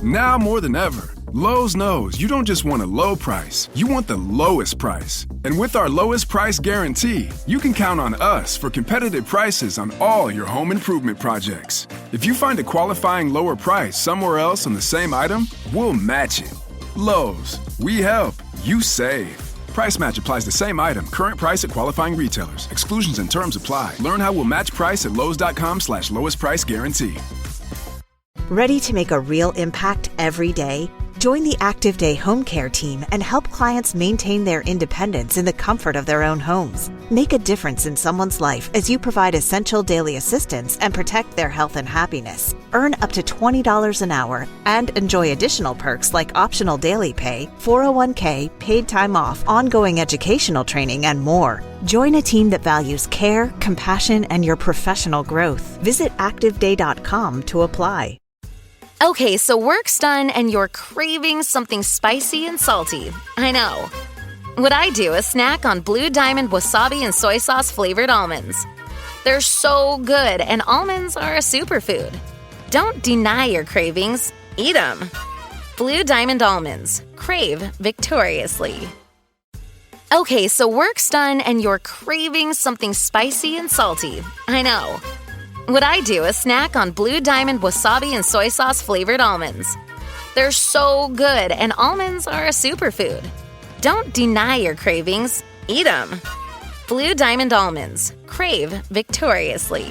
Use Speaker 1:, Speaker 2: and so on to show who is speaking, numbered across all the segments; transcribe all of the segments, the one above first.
Speaker 1: Now more than ever, Lowe's knows you don't just want a low price, you want the lowest price. And with our lowest price guarantee, you can count on us for competitive prices on all your home improvement projects. If you find a qualifying lower price somewhere else on the same item, we'll match it. Lowe's, we help, you save. Price match applies the same item. Current price at qualifying retailers. Exclusions and terms apply. Learn how we'll match price at lowes.com/lowest price guarantee.
Speaker 2: Ready to make a real impact every day? Join the Active Day Home Care team and help clients maintain their independence in the comfort of their own homes. Make a difference in someone's life as you provide essential daily assistance and protect their health and happiness. Earn up to $20 an hour and enjoy additional perks like optional daily pay, 401k, paid time off, ongoing educational training, and more. Join a team that values care, compassion, and your professional growth. Visit ActiveDay.com to apply.
Speaker 3: Okay, so work's done and you're craving something spicy and salty. I know. What I do is snack on Blue Diamond wasabi and soy sauce flavored almonds. They're so good, and almonds are a superfood. Don't deny your cravings. Eat them. Blue Diamond almonds. Crave victoriously. Okay, so work's done and you're craving something spicy and salty. I know. What I do is snack on Blue Diamond wasabi and soy sauce flavored almonds. They're so good, and almonds are a superfood. Don't deny your cravings. Eat them. Blue Diamond almonds. Crave victoriously.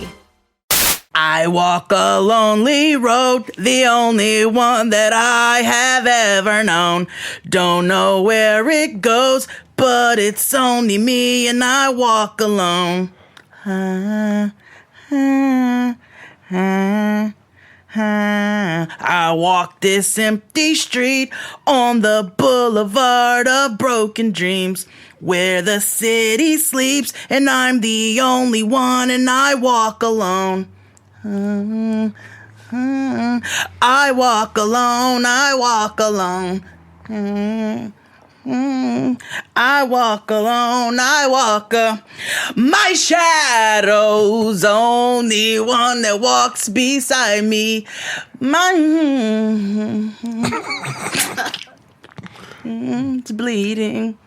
Speaker 4: I walk a lonely road, the only one that I have ever known. Don't know where it goes, but it's only me and I walk alone. I walk this empty street on the boulevard of broken dreams, where the city sleeps and I'm the only one and I walk alone. I walk alone, I walk alone. I walk alone, I walk my shadow's only one that walks beside me. It's bleeding.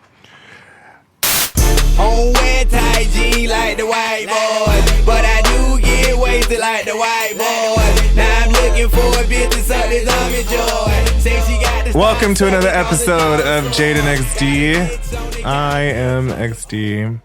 Speaker 5: On wet tight jeans like the white boys, but I do get wasted like the white boys. Now I'm looking for a bitch to suck this on me joy. Say she got this.
Speaker 6: Welcome to another episode of Jade and XD. I am XD.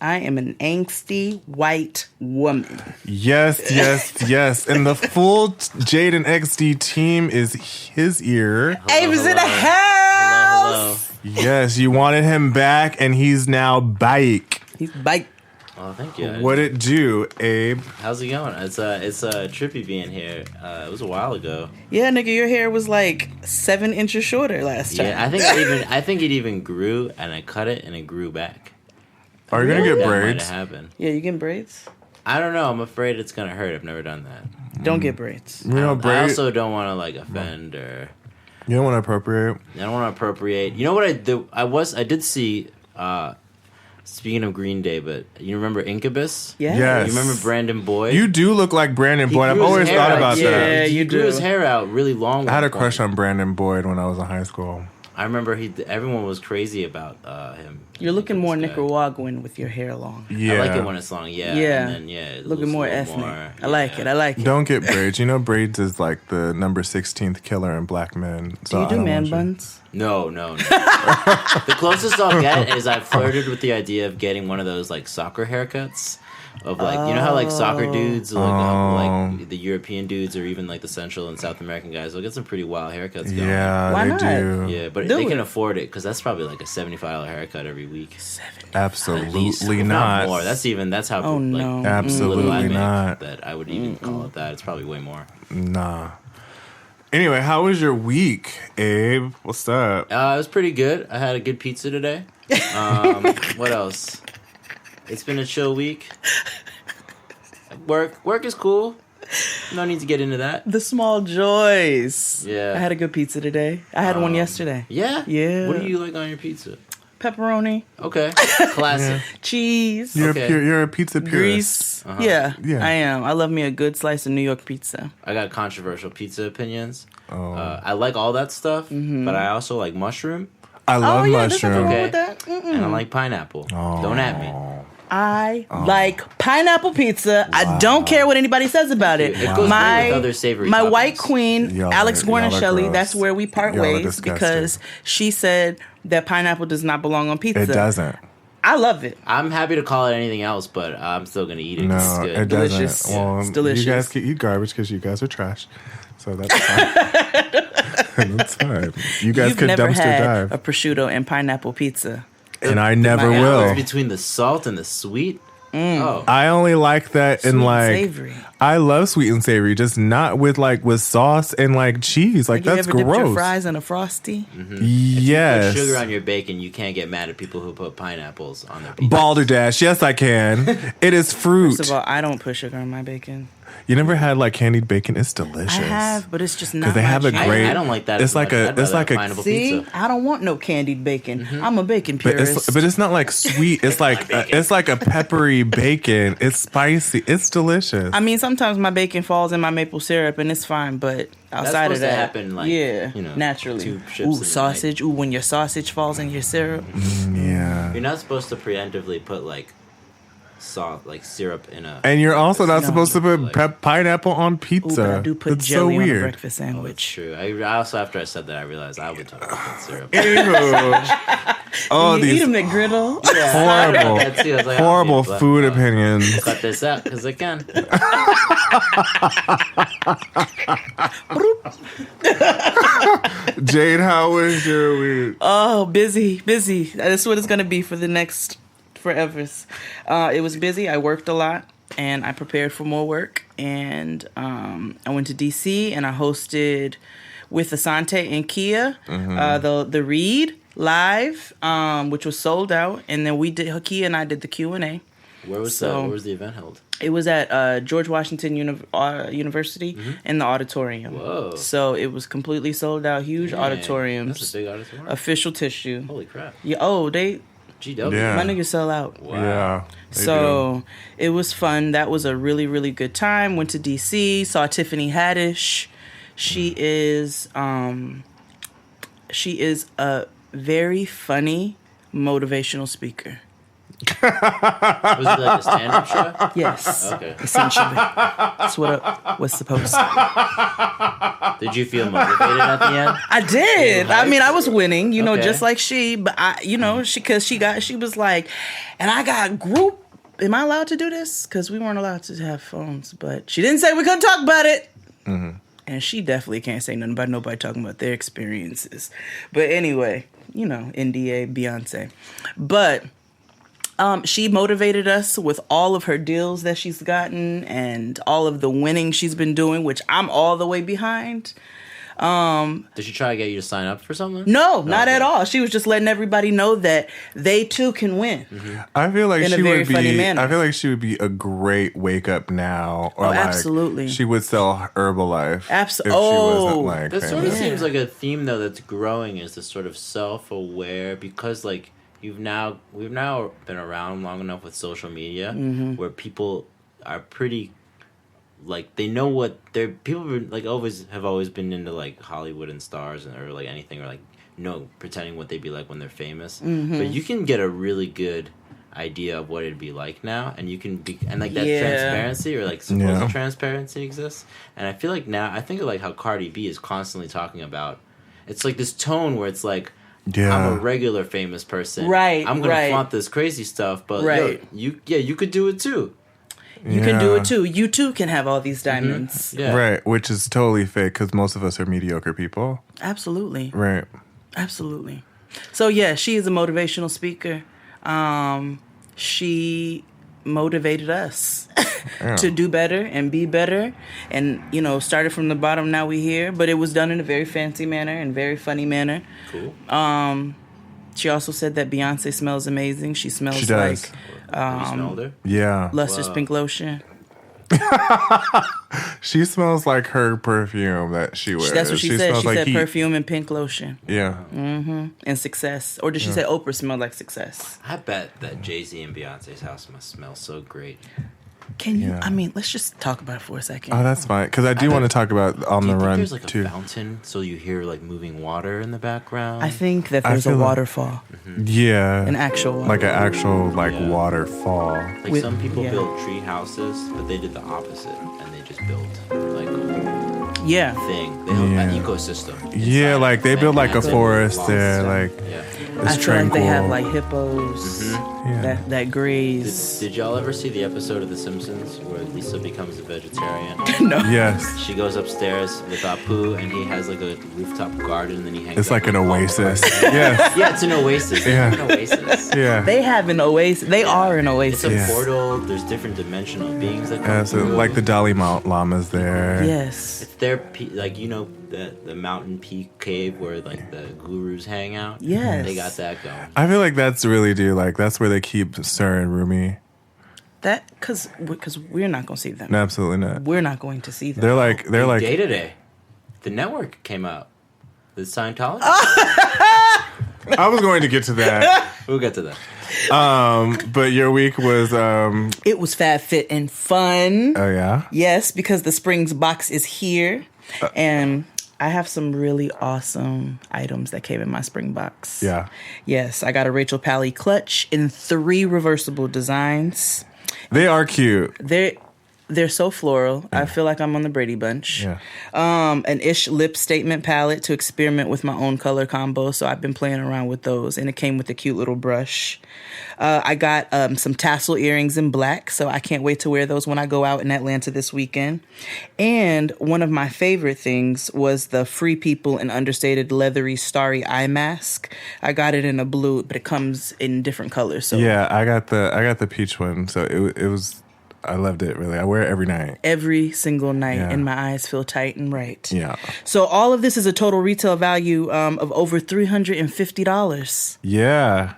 Speaker 4: I am an angsty white woman.
Speaker 6: Yes, yes, yes. And the full Jade and XD team is his ear.
Speaker 4: Abe's in the house.
Speaker 6: Yes, you wanted him back, and he's now back.
Speaker 4: He's back.
Speaker 7: Oh, thank you.
Speaker 6: What it do, Abe?
Speaker 7: How's it going? It's trippy being here. It was a while ago.
Speaker 4: Yeah, nigga, your hair was like 7 inches shorter last time.
Speaker 7: Yeah, I think it even grew, and I cut it, and it grew back.
Speaker 6: Are you gonna get
Speaker 7: that
Speaker 6: braids?
Speaker 7: Might have happened.
Speaker 4: Yeah, you getting braids?
Speaker 7: I don't know. I'm afraid it's gonna hurt. I've never done that.
Speaker 4: Don't get braids.
Speaker 6: You know,
Speaker 7: I also don't want to like offend or.
Speaker 6: You don't want to appropriate.
Speaker 7: I don't want to appropriate. You know what I do? I did see. Speaking of Green Day, but you remember Incubus?
Speaker 4: Yeah.
Speaker 6: Yes.
Speaker 7: You remember Brandon Boyd?
Speaker 6: You do look like Brandon Boyd. I've
Speaker 7: grew his
Speaker 6: always
Speaker 7: hair
Speaker 6: thought
Speaker 7: out.
Speaker 6: about
Speaker 4: Yeah,
Speaker 6: that.
Speaker 4: you
Speaker 7: He grew
Speaker 4: do.
Speaker 7: his hair out really long.
Speaker 6: I had a
Speaker 7: at one
Speaker 6: crush
Speaker 7: point.
Speaker 6: on Brandon Boyd when I was in high school.
Speaker 7: I remember everyone was crazy about him.
Speaker 4: You're looking more
Speaker 7: This guy.
Speaker 4: Nicaraguan with your hair long.
Speaker 6: Yeah.
Speaker 7: I like it when it's long, yeah.
Speaker 4: Yeah.
Speaker 7: And then, it
Speaker 4: Looking
Speaker 7: looks
Speaker 4: more
Speaker 7: a little
Speaker 4: ethnic.
Speaker 7: more-
Speaker 4: I like it. I like it.
Speaker 6: Don't get braids. You know, braids is like the number 16th killer in black men.
Speaker 4: Do you do man buns?
Speaker 7: No. The closest I'll get is I flirted with the idea of getting one of those like soccer haircuts. Of like, you know how like soccer dudes, like the European dudes, or even like the Central and South American guys, will get some pretty wild haircuts going.
Speaker 6: Yeah,
Speaker 4: Why
Speaker 6: they
Speaker 4: not?
Speaker 6: do.
Speaker 7: Yeah, but
Speaker 4: Do
Speaker 7: they can
Speaker 4: it.
Speaker 7: afford it because that's probably like a $75 haircut every week.
Speaker 6: Absolutely
Speaker 7: If
Speaker 6: not.
Speaker 7: more. That's how.
Speaker 4: Oh, no.
Speaker 7: like,
Speaker 6: Absolutely
Speaker 7: little I make
Speaker 6: not.
Speaker 7: That I would even call it that. It's probably way more.
Speaker 6: Nah. Anyway, how was your week, Abe? What's up?
Speaker 7: It was pretty good. I had a good pizza today. What else? It's been a chill week. Work is cool. No need to get into that.
Speaker 4: The small joys.
Speaker 7: Yeah.
Speaker 4: I had a good pizza today. I had one yesterday.
Speaker 7: Yeah?
Speaker 4: Yeah.
Speaker 7: What do you like on your pizza?
Speaker 4: pepperoni,
Speaker 7: Okay, classic.
Speaker 4: cheese,
Speaker 6: You're a pizza purist.
Speaker 4: grease. Yeah,
Speaker 6: Yeah.
Speaker 4: I am. I love me a good slice of New York pizza.
Speaker 7: I got controversial pizza opinions.
Speaker 6: Oh.
Speaker 7: I like all that stuff, but I also like mushroom,
Speaker 6: I love
Speaker 4: There's nothing
Speaker 6: mushroom.
Speaker 4: wrong
Speaker 7: Okay.
Speaker 4: with that.
Speaker 7: and I like pineapple. Don't at me.
Speaker 4: I like pineapple pizza. I don't care what anybody says about it.
Speaker 7: It goes great with other savory
Speaker 4: My
Speaker 7: toppings.
Speaker 4: white queen,
Speaker 6: Y'all
Speaker 4: Alex
Speaker 6: are- y'all are
Speaker 4: Guarnaschelli,
Speaker 6: gross.
Speaker 4: that's where we part
Speaker 6: Y'all are
Speaker 4: ways
Speaker 6: disgusting.
Speaker 4: because she said that pineapple does not belong on pizza.
Speaker 6: It doesn't.
Speaker 4: I love it.
Speaker 7: I'm happy to call it anything else, but I'm still gonna eat it. 'cause it's
Speaker 6: No,
Speaker 7: good.
Speaker 6: it
Speaker 4: Delicious.
Speaker 6: doesn't. Well,
Speaker 4: It's delicious.
Speaker 6: You guys can eat garbage because you guys are trash. So that's fine. That's fine. You guys
Speaker 4: You've
Speaker 6: could
Speaker 4: never
Speaker 6: dumpster
Speaker 4: had
Speaker 6: dive.
Speaker 4: a prosciutto and pineapple pizza.
Speaker 6: And I never
Speaker 4: my
Speaker 6: will.
Speaker 7: Balance between the salt and the sweet. Oh,
Speaker 6: I only like that in
Speaker 4: Sweet and
Speaker 6: like
Speaker 4: savory.
Speaker 6: I love sweet and savory, just not with with sauce and cheese. Like
Speaker 4: You
Speaker 6: that's
Speaker 4: ever dipped your
Speaker 6: gross.
Speaker 4: fries in a Frosty?
Speaker 6: Yes.
Speaker 7: put sugar on your bacon. You can't get mad at people who put pineapples on their pizza.
Speaker 6: Balderdash. Yes, I can. It is fruit.
Speaker 4: First of all, I don't put sugar on my bacon.
Speaker 6: You never had candied bacon? It's delicious.
Speaker 4: I have, but it's just not
Speaker 6: Because they
Speaker 4: my
Speaker 6: have a
Speaker 4: jam.
Speaker 6: great.
Speaker 7: I don't like that.
Speaker 6: It's
Speaker 7: as
Speaker 6: like
Speaker 7: much.
Speaker 6: a.
Speaker 7: I'd
Speaker 6: It's
Speaker 7: rather
Speaker 6: like
Speaker 7: have
Speaker 6: a.
Speaker 7: pineapple
Speaker 4: See,
Speaker 7: pizza.
Speaker 4: I don't want no candied bacon. I'm a bacon
Speaker 6: But
Speaker 4: purist.
Speaker 6: it's not like sweet. It's it's like a peppery bacon. It's spicy. It's delicious.
Speaker 4: I mean, sometimes my bacon falls in my maple syrup, and it's fine. But outside
Speaker 7: supposed
Speaker 4: of
Speaker 7: to
Speaker 4: that,
Speaker 7: happen,
Speaker 4: naturally.
Speaker 7: two ships in
Speaker 4: Ooh,
Speaker 7: the
Speaker 4: sausage. Ooh, when your sausage falls in your syrup.
Speaker 6: Yeah.
Speaker 7: You're not supposed to preemptively put salt, syrup in a.
Speaker 6: And you're also not
Speaker 4: No.
Speaker 6: supposed to put pineapple on pizza.
Speaker 4: Ooh, but I do put
Speaker 6: It's
Speaker 4: jelly
Speaker 6: so
Speaker 4: on a
Speaker 6: weird.
Speaker 4: breakfast
Speaker 7: It's
Speaker 4: sandwich.
Speaker 7: true. I also, after I said that, I realized I would totally put syrup.
Speaker 6: Ew. Oh,
Speaker 4: you eat
Speaker 6: these
Speaker 4: them McGriddle.
Speaker 6: horrible,
Speaker 7: That too. I was like,
Speaker 6: horrible
Speaker 7: okay, but,
Speaker 6: food opinions.
Speaker 7: Cut this out because I can.
Speaker 6: Jade, how was your week?
Speaker 4: Oh, busy. That's what it's gonna be for the next forevers. It was busy. I worked a lot, and I prepared for more work. And I went to DC, and I hosted with Asante and Kia the Read live, which was sold out. And then Kia and I did the Q&A.
Speaker 7: Where was the event held?
Speaker 4: It was at George Washington University in the auditorium.
Speaker 7: Whoa.
Speaker 4: So it was completely sold out. Huge
Speaker 7: Dang,
Speaker 4: auditoriums.
Speaker 7: That's a big auditorium.
Speaker 4: Official tissue.
Speaker 7: Holy crap.
Speaker 4: Yeah, they
Speaker 7: GW.
Speaker 6: Yeah.
Speaker 4: my niggas sell out.
Speaker 7: Wow.
Speaker 6: Yeah. they
Speaker 4: So it was fun. That was a really, really good time. Went to DC, saw Tiffany Haddish. She is a very funny motivational speaker.
Speaker 7: Was it like a stand-up show?
Speaker 4: Yes.
Speaker 7: Okay.
Speaker 4: Essentially. That's what it was supposed to.
Speaker 7: Did you feel motivated at the end?
Speaker 4: I did. I mean, I was winning,
Speaker 7: Okay.
Speaker 4: just like she, but she was like, and I got group. Am I allowed to do this? Because we weren't allowed to have phones, but she didn't say we couldn't talk about it. And she definitely can't say nothing about nobody talking about their experiences. But anyway, NDA, Beyonce. But she motivated us with all of her deals that she's gotten and all of the winning she's been doing, which I'm all the way behind.
Speaker 7: Did she try to get you to sign up for something?
Speaker 4: No, not at all. She was just letting everybody know that they too can win.
Speaker 6: I feel like
Speaker 4: in a
Speaker 6: she
Speaker 4: very
Speaker 6: would be.
Speaker 4: funny manner.
Speaker 6: I feel like she would be a great wake up now. Or
Speaker 4: absolutely.
Speaker 6: She would sell Herbalife. If she
Speaker 4: Oh.
Speaker 6: wasn't
Speaker 7: That sort of
Speaker 6: famous.
Speaker 7: seems like a theme though that's growing is this sort of self-aware because we've now been around long enough with social media where people are pretty they know what they're people have always been into Hollywood and stars or anything or pretending what they'd be like when they're famous. But you can get a really good idea of what it'd be like now, and you can be that transparency or supposed transparency exists. And I feel like now I think of how Cardi B is constantly talking about it's this tone where it's I'm a regular famous person,
Speaker 4: Right,
Speaker 7: I'm gonna
Speaker 4: right.
Speaker 7: flaunt this crazy stuff, but
Speaker 4: Right.
Speaker 7: yo, you could do it too.
Speaker 4: You can do it too. You too can have all these diamonds.
Speaker 7: Yeah.
Speaker 6: Right, which is totally fake because most of us are mediocre people.
Speaker 4: Absolutely.
Speaker 6: Right.
Speaker 4: Absolutely. So yeah, she is a motivational speaker. She motivated us to do better and be better, and started from the bottom. Now we here, but it was done in a very fancy manner and very funny manner.
Speaker 7: Cool.
Speaker 4: She also said that Beyonce smells amazing. She smells
Speaker 6: She does.
Speaker 7: Have you smelled her?
Speaker 6: Yeah.
Speaker 4: Luster's pink lotion.
Speaker 6: She smells like her perfume that she wears.
Speaker 4: That's what she said. She said
Speaker 6: heat.
Speaker 4: perfume and pink lotion.
Speaker 6: Yeah.
Speaker 4: And success. Or did she say Oprah smelled like success?
Speaker 7: I bet that Jay-Z and Beyonce's house must smell so great.
Speaker 4: Can you?
Speaker 6: Yeah.
Speaker 4: I mean, let's just talk about it for a second.
Speaker 6: Oh, that's fine. Because I do want to talk about On
Speaker 7: Do
Speaker 6: the
Speaker 7: you think
Speaker 6: Run
Speaker 7: there's like
Speaker 6: too.
Speaker 7: a fountain so you hear like moving water in the background?
Speaker 4: I think that there's a
Speaker 6: feel like-
Speaker 4: waterfall.
Speaker 6: Yeah.
Speaker 4: An actual waterfall.
Speaker 6: Like an actual
Speaker 7: Yeah.
Speaker 6: waterfall.
Speaker 7: Like
Speaker 4: with-
Speaker 7: some people
Speaker 4: yeah.
Speaker 7: build tree houses, but they did the opposite and they just built like a
Speaker 4: Yeah.
Speaker 7: thing. They have an
Speaker 6: Yeah.
Speaker 7: ecosystem.
Speaker 6: Yeah,
Speaker 7: inside
Speaker 6: like
Speaker 7: of
Speaker 6: they
Speaker 7: the
Speaker 6: build
Speaker 7: thing.
Speaker 6: like a
Speaker 7: That's
Speaker 6: forest
Speaker 7: long
Speaker 6: there.
Speaker 7: stuff.
Speaker 6: Like
Speaker 7: Yeah.
Speaker 6: it's
Speaker 4: I feel
Speaker 6: tranquil.
Speaker 4: like they have like hippos
Speaker 6: Yeah.
Speaker 4: that graze.
Speaker 7: Did y'all ever see the episode of The Simpsons where Lisa becomes a vegetarian?
Speaker 4: No.
Speaker 6: Yes.
Speaker 7: She goes upstairs with Apu and he has like a rooftop garden and then he hangs
Speaker 6: It's
Speaker 7: out
Speaker 6: like an
Speaker 7: with all the
Speaker 6: oasis.
Speaker 7: rest.
Speaker 6: Yes.
Speaker 7: Yeah, it's an oasis. It's
Speaker 6: Yeah.
Speaker 7: an oasis.
Speaker 6: Yeah.
Speaker 4: They have an oasis. They are an
Speaker 7: It's
Speaker 4: oasis.
Speaker 7: a
Speaker 6: Yeah.
Speaker 7: portal. There's different dimensional beings that come
Speaker 6: Yeah, so
Speaker 7: through.
Speaker 6: like the Dalai Lama's there.
Speaker 4: Yes.
Speaker 7: It's their like the mountain peak cave where like the gurus hang out.
Speaker 4: Yes.
Speaker 7: They got that going.
Speaker 6: I feel like that's really like that's where they keep Sir and Rumi.
Speaker 4: That because we're not going to see them.
Speaker 6: No, absolutely not.
Speaker 4: We're not going to see them.
Speaker 6: They're like
Speaker 7: Day to Day. The network came out. The Scientology.
Speaker 6: I was going to get to that.
Speaker 7: We'll get to that.
Speaker 6: But your week was
Speaker 4: It was Fab Fit and fun.
Speaker 6: oh yeah.
Speaker 4: Yes, because the Springs box is here. And I have some really awesome items that came in my spring box.
Speaker 6: Yeah.
Speaker 4: Yes, I got a Rachel Pally clutch in 3 reversible designs.
Speaker 6: They are cute.
Speaker 4: They're so floral. I feel like I'm on the Brady Bunch.
Speaker 6: Yeah.
Speaker 4: An Ish lip statement palette to experiment with my own color combo. So I've been playing around with those, and it came with a cute little brush. I got some tassel earrings in black, so I can't wait to wear those when I go out in Atlanta this weekend. And one of my favorite things was the Free People and Understated leathery starry eye mask. I got it in a blue, but it comes in different colors. So
Speaker 6: Yeah, I got the peach one, so it was. I loved it really. I wear it every night.
Speaker 4: every single night,
Speaker 6: Yeah.
Speaker 4: and my eyes feel tight and right.
Speaker 6: Yeah.
Speaker 4: So all of this is a total retail value of over $350.
Speaker 6: Yeah.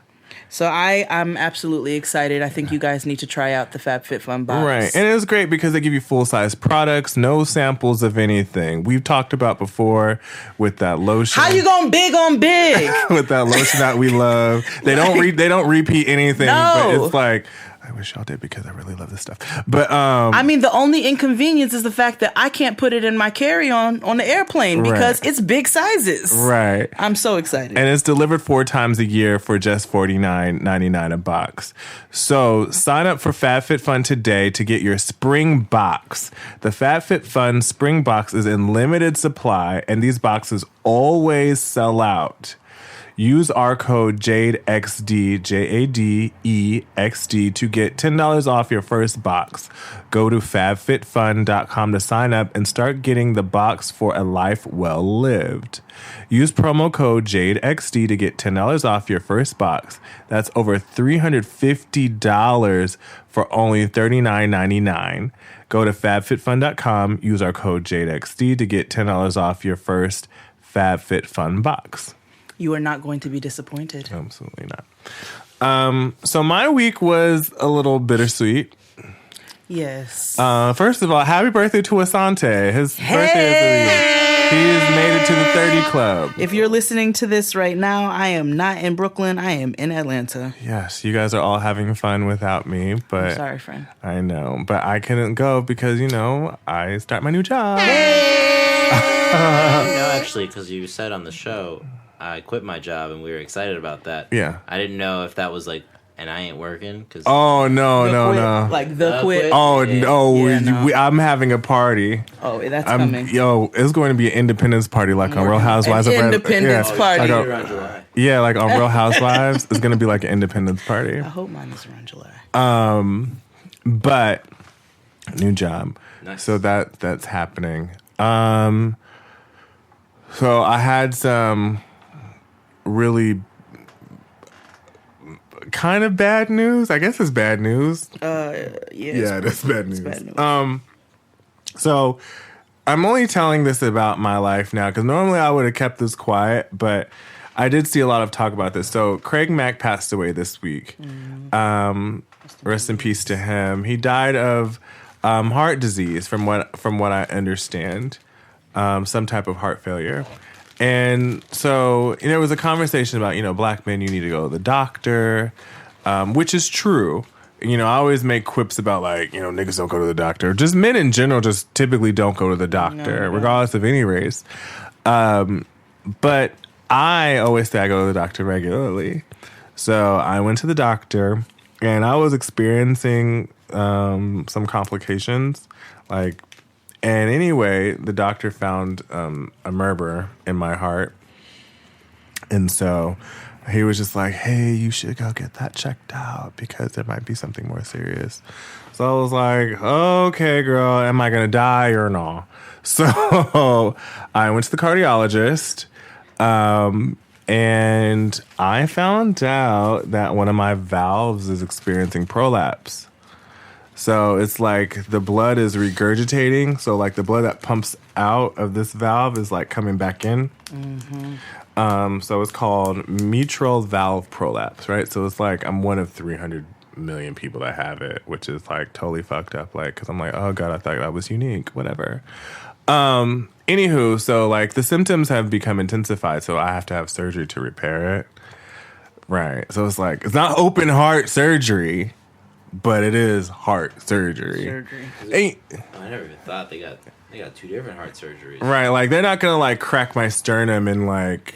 Speaker 4: So I'm absolutely excited. I think you guys need to try out the FabFitFun box.
Speaker 6: Right. And it's great because they give you full-size products, no samples of anything. We've talked about before with that lotion.
Speaker 4: How you going big on big?
Speaker 6: with that lotion that we love. They don't repeat anything,
Speaker 4: No.
Speaker 6: but it's like I wish y'all did because I really love this stuff. But
Speaker 4: I mean, the only inconvenience is the fact that I can't put it in my carry-on on the airplane because it's big sizes.
Speaker 6: right.
Speaker 4: I'm so excited.
Speaker 6: And it's delivered 4 times a year for just $49.99 a box. So sign up for FabFitFun today to get your spring box. The FabFitFun spring box is in limited supply, and these boxes always sell out. Use our code JADEXD, JADEXD, to get $10 off your first box. Go to fabfitfun.com to sign up and start getting the box for a life well lived. Use promo code JADEXD to get $10 off your first box. That's over $350 for only $39.99. Go to fabfitfun.com, use our code JADEXD to get $10 off your first FabFitFun box.
Speaker 4: You are not going to be disappointed.
Speaker 6: Absolutely not. So my week was a little bittersweet.
Speaker 4: Yes.
Speaker 6: First of all, happy birthday to Asante. His birthday is the week. He's made it to the 30 club.
Speaker 4: If you're listening to this right now, I am not in Brooklyn. I am in Atlanta.
Speaker 6: Yes, you guys are all having fun without me, but
Speaker 4: Sorry, friend.
Speaker 6: I know, but I couldn't go because I start my new job.
Speaker 7: Actually, because you said on the show, I quit my job and we were excited about that.
Speaker 6: Yeah.
Speaker 7: I didn't know if that was like, and I ain't working. Cause
Speaker 6: Oh no.
Speaker 4: Like the quit.
Speaker 6: Oh
Speaker 7: Yeah.
Speaker 6: no,
Speaker 4: Yeah, no.
Speaker 6: I'm having a party.
Speaker 4: Oh, that's coming.
Speaker 6: It's going to be an independence party like on Real Housewives
Speaker 4: An
Speaker 6: of
Speaker 4: independence party.
Speaker 6: Like
Speaker 7: around July.
Speaker 6: yeah, like on Real Housewives, it's going to be like an independence party.
Speaker 4: I hope mine is around July.
Speaker 6: But new job.
Speaker 7: Nice.
Speaker 6: So that's happening. So I had some really kind of bad news. I guess it's bad news. Yeah, that's bad news.
Speaker 4: bad news.
Speaker 6: So I'm only telling this about my life now because normally I would have kept this quiet, but I did see a lot of talk about this. So Craig Mack passed away this week. Rest in peace to him. He died of heart disease, from what I understand, some type of heart failure. And so there was a conversation about, black men, you need to go to the doctor, which is true. I always make quips about niggas don't go to the doctor. Just men in general just typically don't go to the doctor, regardless of any race. But I always say I go to the doctor regularly. So I went to the doctor and I was experiencing some complications. And anyway, the doctor found a murmur in my heart. And so he was just like, hey, you should go get that checked out because there might be something more serious. So I was like, okay, girl, am I going to die or no? So I went to the cardiologist, and I found out that one of my valves is experiencing prolapse. So it's like the blood is regurgitating. So like the blood that pumps out of this valve is like coming back in. Mm-hmm. So it's called mitral valve prolapse, right? So it's like I'm one of 300 million people that have it, which is like totally fucked up. Like, because I'm like, oh God, I thought that was unique, whatever. Anywho, so like the symptoms have become intensified, so I have to have surgery to repair it. Right. So it's like, it's not open heart surgery, but it is heart surgery.
Speaker 7: I never even thought they got 2 different heart surgeries.
Speaker 6: Right, like they're not gonna like crack my sternum and like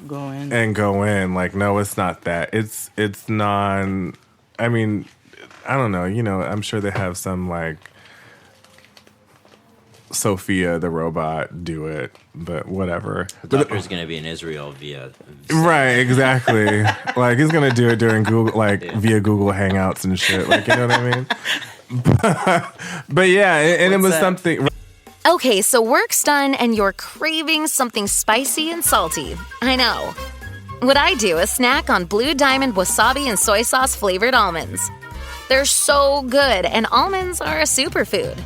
Speaker 4: go in.
Speaker 6: Like, no, it's not that. It's non. I mean, I don't know. I'm sure they have some like Sophia the robot do it, but whatever.
Speaker 7: The doctor's gonna be in Israel via
Speaker 6: right, exactly. Like he's gonna do it during Google, via Google Hangouts and shit. Like, you know what I mean? But yeah, and it was something.
Speaker 3: Okay, so work's done and you're craving something spicy and salty. I know. What I do is snack on Blue Diamond wasabi and soy sauce flavored almonds. They're so good, and almonds are a superfood.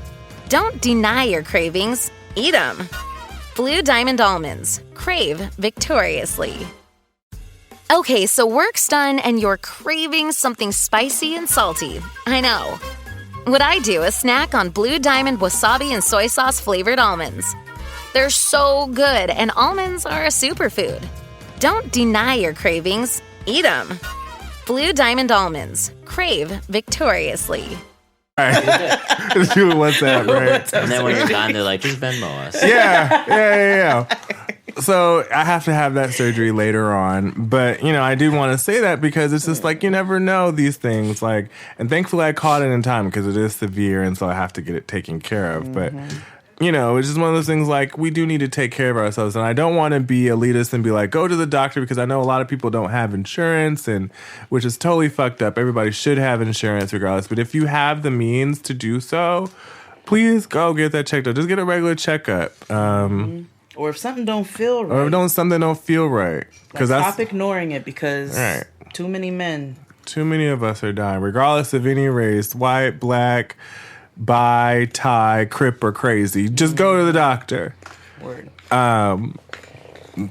Speaker 3: Don't deny your cravings. Eat them. Blue Diamond almonds. Crave victoriously. Okay, so work's done and you're craving something spicy and salty. I know. What I do is snack on Blue Diamond wasabi and soy sauce flavored almonds. They're so good, and almonds are a superfood. Don't deny your cravings. Eat them. Blue Diamond almonds. Crave victoriously.
Speaker 6: Just do it WhatsApp, right?
Speaker 7: And then when you're done, they're like, just Venmo us.
Speaker 6: Yeah. So I have to have that surgery later on. But, I do want to say that because it's just like, you never know these things. Like, and thankfully I caught it in time because it is severe. And so I have to get it taken care of. But, it's just one of those things like we do need to take care of ourselves. And I don't want to be elitist and be like, go to the doctor, because I know a lot of people don't have insurance, and which is totally fucked up. Everybody should have insurance regardless. But if you have the means to do so, please go get that checked out. Just get a regular checkup.
Speaker 4: Or if something don't feel right.
Speaker 6: Or if something don't feel right.
Speaker 4: Stop ignoring it, because too many
Speaker 6: of us are dying, regardless of any race, white, black, bi, Thai, Crip, or crazy. Just go to the doctor.
Speaker 4: Word.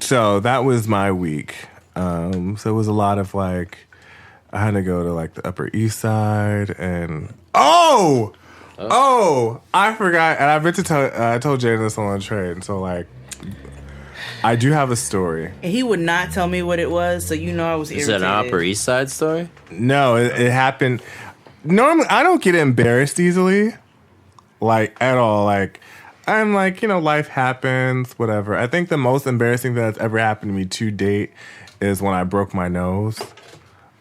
Speaker 6: So that was my week. So it was a lot of like, I had to go to like the Upper East Side and I forgot, and I meant to tell. I told Jaden this on the train. So like, I do have a story.
Speaker 4: And he would not tell me what it was, so I was irritated.
Speaker 7: Is it an Upper East Side story?
Speaker 6: No, it happened. Normally, I don't get embarrassed easily, like at all. Like I'm like, life happens, whatever. I think the most embarrassing thing that's ever happened to me to date is when I broke my nose.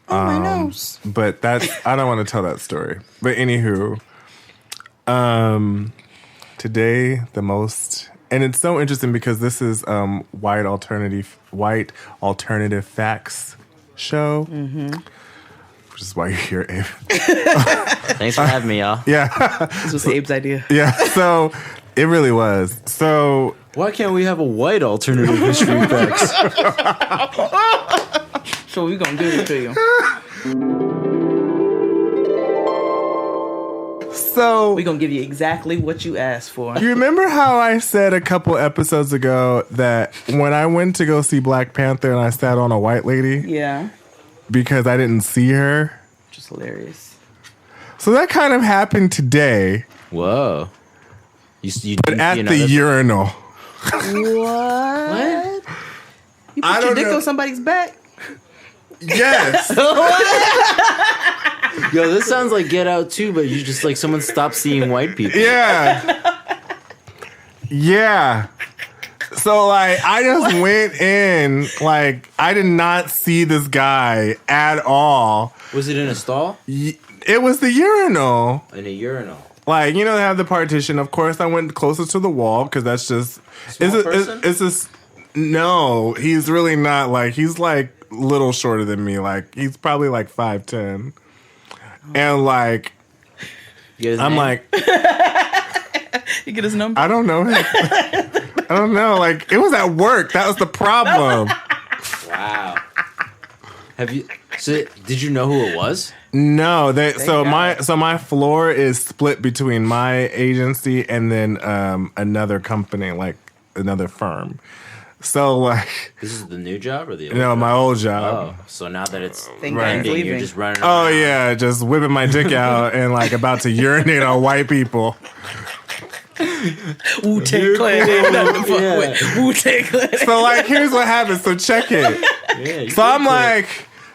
Speaker 4: My nose.
Speaker 6: But I don't want to tell that story. But anywho, today and it's so interesting because this is white alternative facts show. Mm-hmm. Which is why you're here, Abe.
Speaker 7: Thanks for having me, y'all.
Speaker 6: Yeah.
Speaker 4: This was Abe's idea.
Speaker 6: Yeah, so it really was. So
Speaker 7: why can't we have a white alternative history facts?
Speaker 4: So we're going to give it to you.
Speaker 6: So
Speaker 4: we're going to give you exactly what you asked for.
Speaker 6: You remember how I said a couple episodes ago that when I went to go see Black Panther and I sat on a white lady?
Speaker 4: Yeah.
Speaker 6: Because I didn't see her.
Speaker 4: Which is hilarious.
Speaker 6: So that kind of happened today.
Speaker 7: Whoa.
Speaker 6: But at the urinal.
Speaker 4: What? You
Speaker 6: I
Speaker 4: put your
Speaker 6: don't
Speaker 4: dick
Speaker 6: know.
Speaker 4: on somebody's back?
Speaker 6: Yes.
Speaker 7: Yo, this sounds like Get Out too, but you just like someone stopped seeing white people.
Speaker 6: Yeah. Yeah. So, like, I just went in, like, I did not see this guy at all.
Speaker 7: Was it in a stall?
Speaker 6: It was the urinal.
Speaker 7: In a urinal.
Speaker 6: Like, you know, they have the partition. Of course, I went closest to the wall because that's just... It's just... No, he's really not, like, he's, like, little shorter than me. Like, he's probably, like, 5'10". And, like, I'm like...
Speaker 4: You get his number?
Speaker 6: I don't know him. I don't know. Like, it was at work. That was the problem.
Speaker 7: Wow. Did you know who it was?
Speaker 6: No. My floor is split between my agency and then another company, like another firm. So, like...
Speaker 7: This is the new job or the old
Speaker 6: No,
Speaker 7: job?
Speaker 6: my old job.
Speaker 7: Oh, so now that it's
Speaker 4: Right.
Speaker 7: ending, you're just running
Speaker 6: Oh,
Speaker 7: around.
Speaker 6: yeah. Just whipping my dick out and, like, about to urinate on white people.
Speaker 4: Wu-Tang Clan ain't nothing to fuck with. Wu-Tang Clan.
Speaker 6: So, like, here's what happens. So, check it.
Speaker 7: Yeah,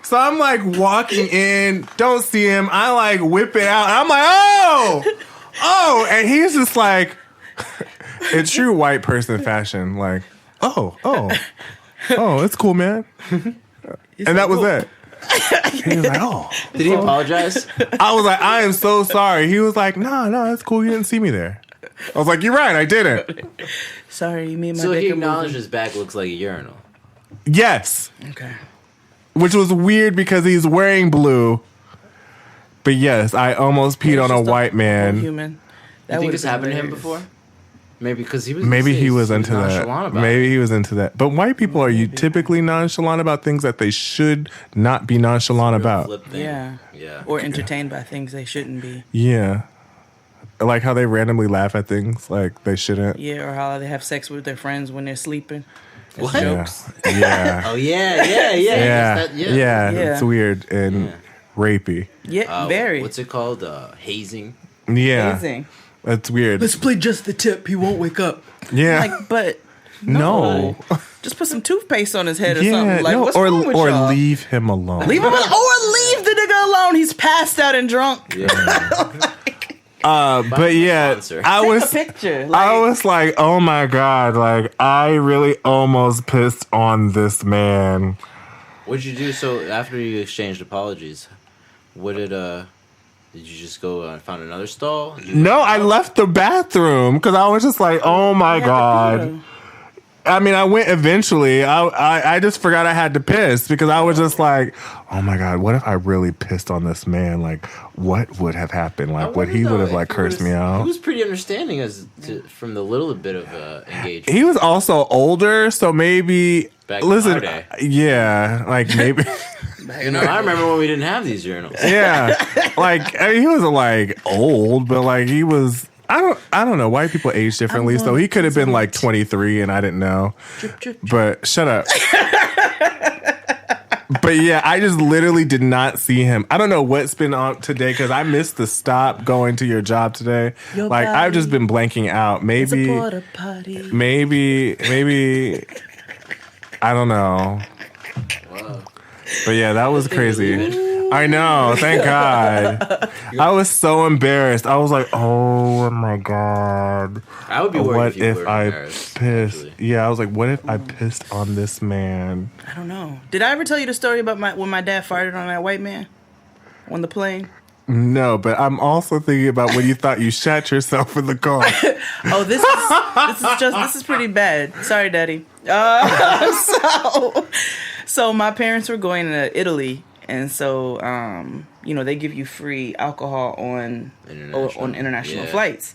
Speaker 6: So I'm like walking in, don't see him. I like whip it out. And I'm like, oh, and he's just like, in true white person fashion, like, oh, it's cool, man. And that was it. He was like, oh.
Speaker 7: Did he apologize?
Speaker 6: I was like, I am so sorry. He was like, no, it's cool. You didn't see me there. I was like, you're right, I didn't.
Speaker 4: Sorry, me and my
Speaker 7: So
Speaker 4: dick
Speaker 7: he
Speaker 4: are moving.
Speaker 7: acknowledged his back looks like a urinal.
Speaker 6: Yes.
Speaker 4: Okay.
Speaker 6: Which was weird because he's wearing blue. But yes, I almost peed on a white man.
Speaker 4: Human.
Speaker 7: You think this happened to him before? Maybe because he was.
Speaker 6: Maybe he was into
Speaker 7: nonchalant
Speaker 6: that.
Speaker 7: about
Speaker 6: Maybe he was into that. But white people are you typically nonchalant about things that they should not be nonchalant about.
Speaker 7: Flip thing.
Speaker 4: Yeah. Or entertained by things they shouldn't be.
Speaker 6: Yeah. Like how they randomly laugh at things like they shouldn't.
Speaker 4: Yeah, or how they have sex with their friends when they're sleeping.
Speaker 7: What?
Speaker 4: Jokes.
Speaker 6: Yeah.
Speaker 7: Oh yeah.
Speaker 6: Yeah. It's weird and rapey.
Speaker 4: Yeah, very.
Speaker 7: What's it called? Hazing.
Speaker 6: Yeah.
Speaker 4: Amazing.
Speaker 6: That's weird.
Speaker 4: Let's play just the tip. He won't wake up.
Speaker 6: Yeah.
Speaker 4: Like, but
Speaker 6: no.
Speaker 4: Just put some toothpaste on his head or
Speaker 6: Yeah.
Speaker 4: something. Like,
Speaker 6: No.
Speaker 4: what's
Speaker 6: Or
Speaker 4: wrong with y'all?
Speaker 6: leave him alone.
Speaker 4: Leave him alone. Or leave the nigga alone. He's passed out and drunk.
Speaker 7: Yeah.
Speaker 6: But yeah,
Speaker 7: Sponsor.
Speaker 6: I
Speaker 4: Take
Speaker 6: was
Speaker 4: a picture.
Speaker 6: I was like, oh my God, like I really almost pissed on this man.
Speaker 7: What'd you do? So after you exchanged apologies, what did you just go and found another stall?
Speaker 6: No, I left the bathroom because I was just like, oh my God. I mean, I went eventually. I just forgot I had to piss because I was just like, oh my God, what if I really pissed on this man? Like, what would have happened? Like, would he would have like cursed me out?
Speaker 7: He was pretty understanding from the little bit of engagement.
Speaker 6: He was also older, so maybe.
Speaker 7: Back in
Speaker 6: listen,
Speaker 7: our day.
Speaker 6: yeah, like maybe.
Speaker 7: I remember when we didn't have these urinals.
Speaker 6: Yeah, like I mean, he wasn't like old, but like he was. I don't know. White people age differently, so he could have been like 23, and I didn't know. But shut up. But yeah, I just literally did not see him. I don't know what's been on today because I missed the stop going to your job today.
Speaker 4: Your
Speaker 6: like
Speaker 4: body.
Speaker 6: I've just been blanking out. Maybe, maybe. I don't know.
Speaker 7: Wow.
Speaker 6: But yeah, that was crazy. I know. Thank God. I was so embarrassed. I was like, "Oh my God!"
Speaker 7: I would be worried
Speaker 6: What
Speaker 7: if you
Speaker 6: if
Speaker 7: were
Speaker 6: I
Speaker 7: embarrassed,
Speaker 6: pissed?
Speaker 7: actually.
Speaker 6: Yeah, I was like, "What if I pissed on this man?"
Speaker 4: I don't know. Did I ever tell you the story about when my dad farted on that white man on the plane?
Speaker 6: No, but I'm also thinking about when you thought you shat yourself in the car.
Speaker 4: Oh, this is pretty bad. Sorry, Daddy. So my parents were going to Italy, and so they give you free alcohol on international flights.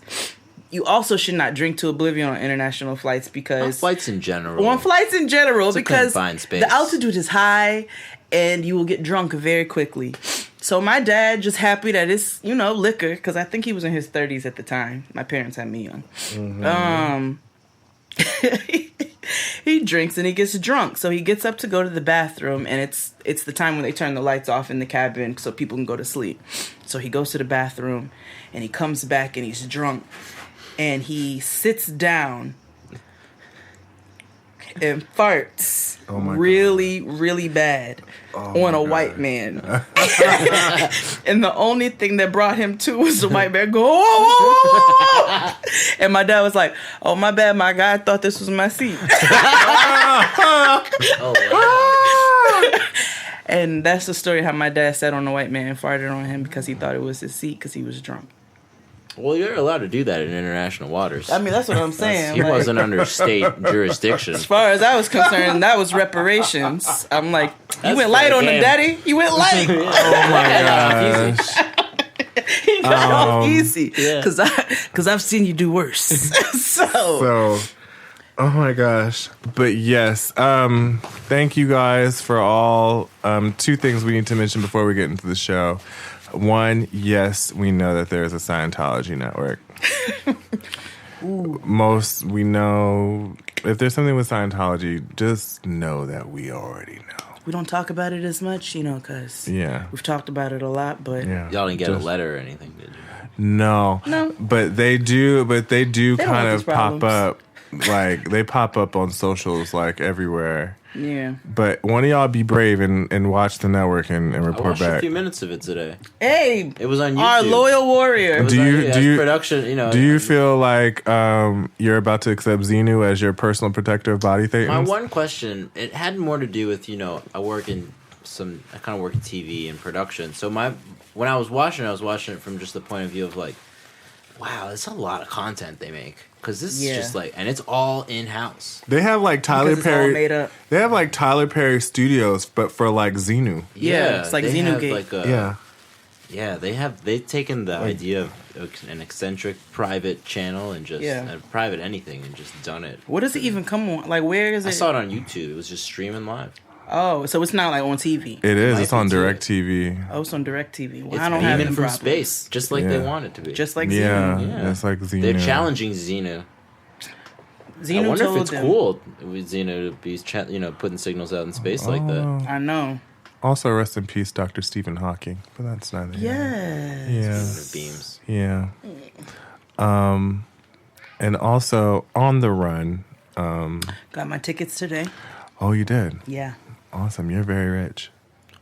Speaker 4: You also should not drink to oblivion on international flights because
Speaker 7: On flights in general.
Speaker 4: It's
Speaker 7: a
Speaker 4: because
Speaker 7: confined space.
Speaker 4: the altitude is high, and you will get drunk very quickly. So my dad just happy that it's liquor because I think he was in his 30s at the time. My parents had me young. He drinks and he gets drunk. So he gets up to go to the bathroom, and it's the time when they turn the lights off in the cabin so people can go to sleep. So he goes to the bathroom, and he comes back, and he's drunk, and he sits down and farts really, really bad on a white man. And the only thing that brought him to was the white man go, oh! And my dad was like, oh, my bad, my guy, I thought this was my seat. And that's the story how my dad sat on the white man and farted on him because he thought it was his seat because he was drunk.
Speaker 7: Well, you're allowed to do that in international waters.
Speaker 4: I mean, that's what I'm saying.
Speaker 7: He wasn't under state jurisdiction.
Speaker 4: As far as I was concerned, that was reparations. I'm like, you went light on him, daddy. You went light.
Speaker 6: Oh my gosh.
Speaker 4: He got off easy. Because I've seen you do worse. So,
Speaker 6: oh my gosh. But yes, thank you guys for all. Two things we need to mention before we get into the show. One, yes, we know that there is a Scientology network. We know if there's something with Scientology, just know that we already know.
Speaker 4: We don't talk about it as much, because we've talked about it a lot, but
Speaker 7: y'all didn't get a letter or anything, did you?
Speaker 6: No. But they do kind of pop up. Like, they pop up on socials, like, everywhere.
Speaker 4: Yeah.
Speaker 6: But one of y'all be brave and watch the network and report
Speaker 7: I watched
Speaker 6: back.
Speaker 7: a few minutes of it today.
Speaker 4: Hey,
Speaker 7: it was on YouTube.
Speaker 4: Our loyal warrior.
Speaker 6: Do you
Speaker 7: production?
Speaker 6: Do you feel like you're about to accept Xenu as your personal protector of body thetans?
Speaker 7: My one question, it had more to do with I kind of work in TV and production. So when I was watching it from just the point of view of like, wow, it's a lot of content they make. Because this is just like, and it's all in house.
Speaker 6: They have like Tyler Perry.
Speaker 4: All made up.
Speaker 6: They have like Tyler Perry Studios, but for like Xenu.
Speaker 4: Yeah, it's like Xenu Gate.
Speaker 7: They've taken the idea of an eccentric private channel and just private anything and just done it.
Speaker 4: What does it even come on? Like, where is it?
Speaker 7: I saw it on YouTube. It was just streaming live.
Speaker 4: Oh, so it's not like on TV.
Speaker 6: It is. It's on DirecTV.
Speaker 4: Oh, it's on DirecTV. Well,
Speaker 7: it's
Speaker 4: I don't have
Speaker 7: beaming from space, just like they want it to be.
Speaker 4: Just like Xenu.
Speaker 6: Yeah, it's like Xenu.
Speaker 7: They're challenging Xenu. I wonder if it's cool with Xenu to be, putting signals out in space like that.
Speaker 4: I know.
Speaker 6: Also, rest in peace, Dr. Stephen Hawking. But that's neither.
Speaker 4: Yeah.
Speaker 7: Beams.
Speaker 6: Yeah. And also on the run.
Speaker 4: Got my tickets today.
Speaker 6: Oh, you did?
Speaker 4: Yeah.
Speaker 6: Awesome. You're very rich.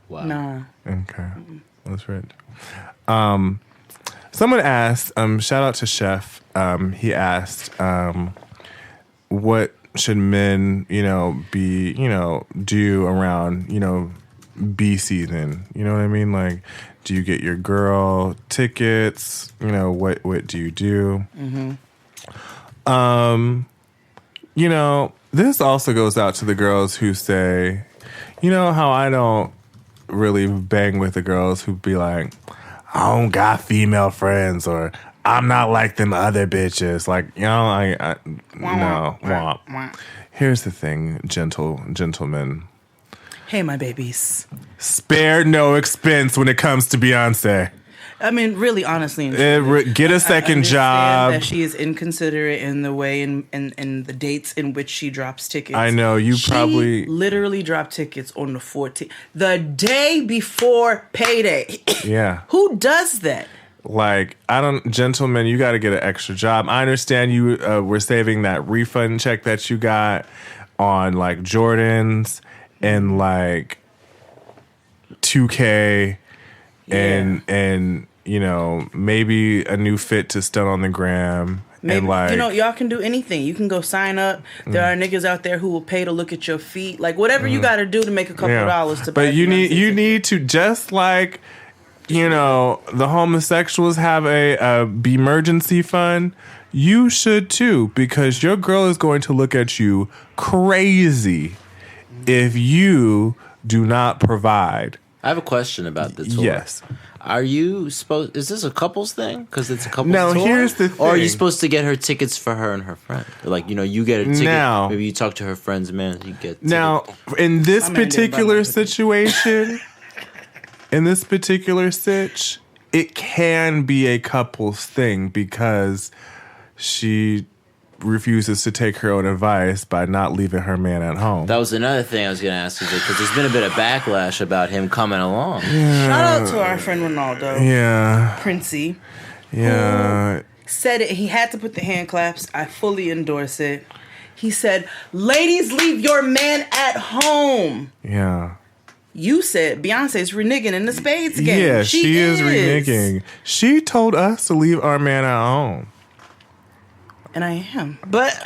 Speaker 7: Wow.
Speaker 4: Nah.
Speaker 6: Okay. That's rich. Someone asked, shout out to Chef. He asked, what should men, be, do around, bee season? You know what I mean? Like, do you get your girl tickets? What do you do? Mm-hmm. This also goes out to the girls who say, how I don't really bang with the girls who be like, I don't got female friends, or I'm not like them other bitches. Like, no. Here's the thing, gentlemen.
Speaker 4: Hey, my babies.
Speaker 6: Spare no expense when it comes to Beyonce.
Speaker 4: I mean, really, honestly,
Speaker 6: get a second job.
Speaker 4: That she is inconsiderate in the way and the dates in which she drops tickets.
Speaker 6: I know she
Speaker 4: literally dropped tickets on the 14th, the day before payday.
Speaker 6: Yeah,
Speaker 4: who does that?
Speaker 6: Like, gentlemen, you got to get an extra job. I understand you were saving that refund check that you got on like Jordans and like 2K. And maybe a new fit to stunt on the gram.
Speaker 4: Maybe,
Speaker 6: and like,
Speaker 4: y'all can do anything. You can go sign up. There are niggas out there who will pay to look at your feet. Like, whatever you got to do to make a couple dollars to buy.
Speaker 6: But you need to, just like, the homosexuals have a emergency fund, you should too, because your girl is going to look at you crazy if you do not provide.
Speaker 7: I have a question about the tour.
Speaker 6: Yes.
Speaker 7: Are you supposed... Is this a couples thing? Because it's a couples
Speaker 6: tour?
Speaker 7: No,
Speaker 6: here's the thing.
Speaker 7: Or are you supposed to get her tickets for her and her friend? Like, you get a ticket.
Speaker 6: Now,
Speaker 7: maybe you talk to her friend's man. You get tickets.
Speaker 6: Now, in this particular situation... In this particular sitch, it can be a couples thing because she refuses to take her own advice by not leaving her man at home.
Speaker 7: That was another thing I was going to ask you, because there's been a bit of backlash about him coming along.
Speaker 4: Shout out to our friend Ronaldo.
Speaker 6: Yeah.
Speaker 4: Princey.
Speaker 6: Yeah.
Speaker 4: Said it. He had to put the hand claps. I fully endorse it. He said, ladies, leave your man at home.
Speaker 6: Yeah.
Speaker 4: You said Beyonce's reneging in the spades game.
Speaker 6: Yeah, she is reneging. She told us to leave our man at home.
Speaker 4: And I am. But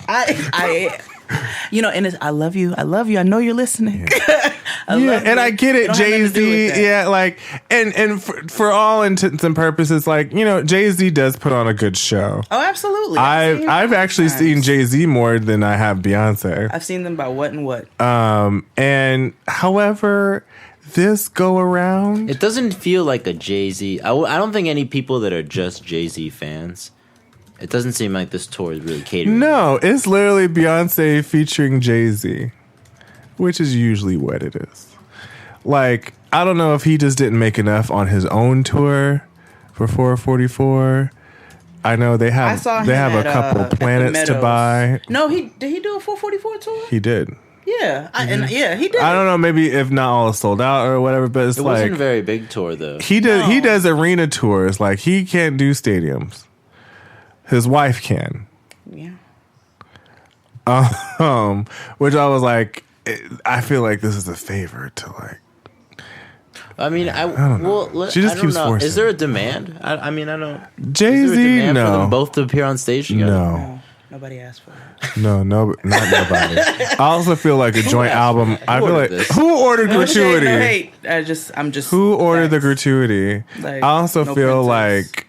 Speaker 4: I and I love you. I love you. I know you're listening.
Speaker 6: Yeah. I get it, Jay-Z. Yeah, like, and for all intents and purposes, like, Jay-Z does put on a good show.
Speaker 4: Oh, absolutely.
Speaker 6: I've actually seen Jay-Z more than I have Beyonce.
Speaker 4: I've seen them by what and what.
Speaker 6: And however, this go around,
Speaker 7: it doesn't feel like a Jay-Z. I don't think any people that are just Jay-Z fans. It doesn't seem like this tour is really catering.
Speaker 6: No, it's literally Beyonce featuring Jay-Z, which is usually what it is. Like, I don't know if he just didn't make enough on his own tour for 444. I know they have a couple planets to buy.
Speaker 4: No, did he do a 444 tour?
Speaker 6: He did.
Speaker 4: Yeah, he did.
Speaker 6: I don't know, maybe if not all is sold out or whatever, but it
Speaker 7: wasn't a very big tour though.
Speaker 6: He does arena tours. Like, he can't do stadiums. His wife can.
Speaker 4: Yeah.
Speaker 6: Which I was like, I feel like this is a favor to, like.
Speaker 7: I mean,
Speaker 6: I don't know. She just keeps forcing.
Speaker 7: Is there a demand? I don't.
Speaker 6: Jay-Z, no.
Speaker 7: For them both to appear on stage together?
Speaker 6: No.
Speaker 4: Nobody asked for it.
Speaker 6: No, not nobody. I also feel like a joint album. I feel like who ordered gratuity?
Speaker 4: No hate. I'm just.
Speaker 6: Who ordered the gratuity?
Speaker 4: Like,
Speaker 6: I also feel
Speaker 4: printers.
Speaker 6: like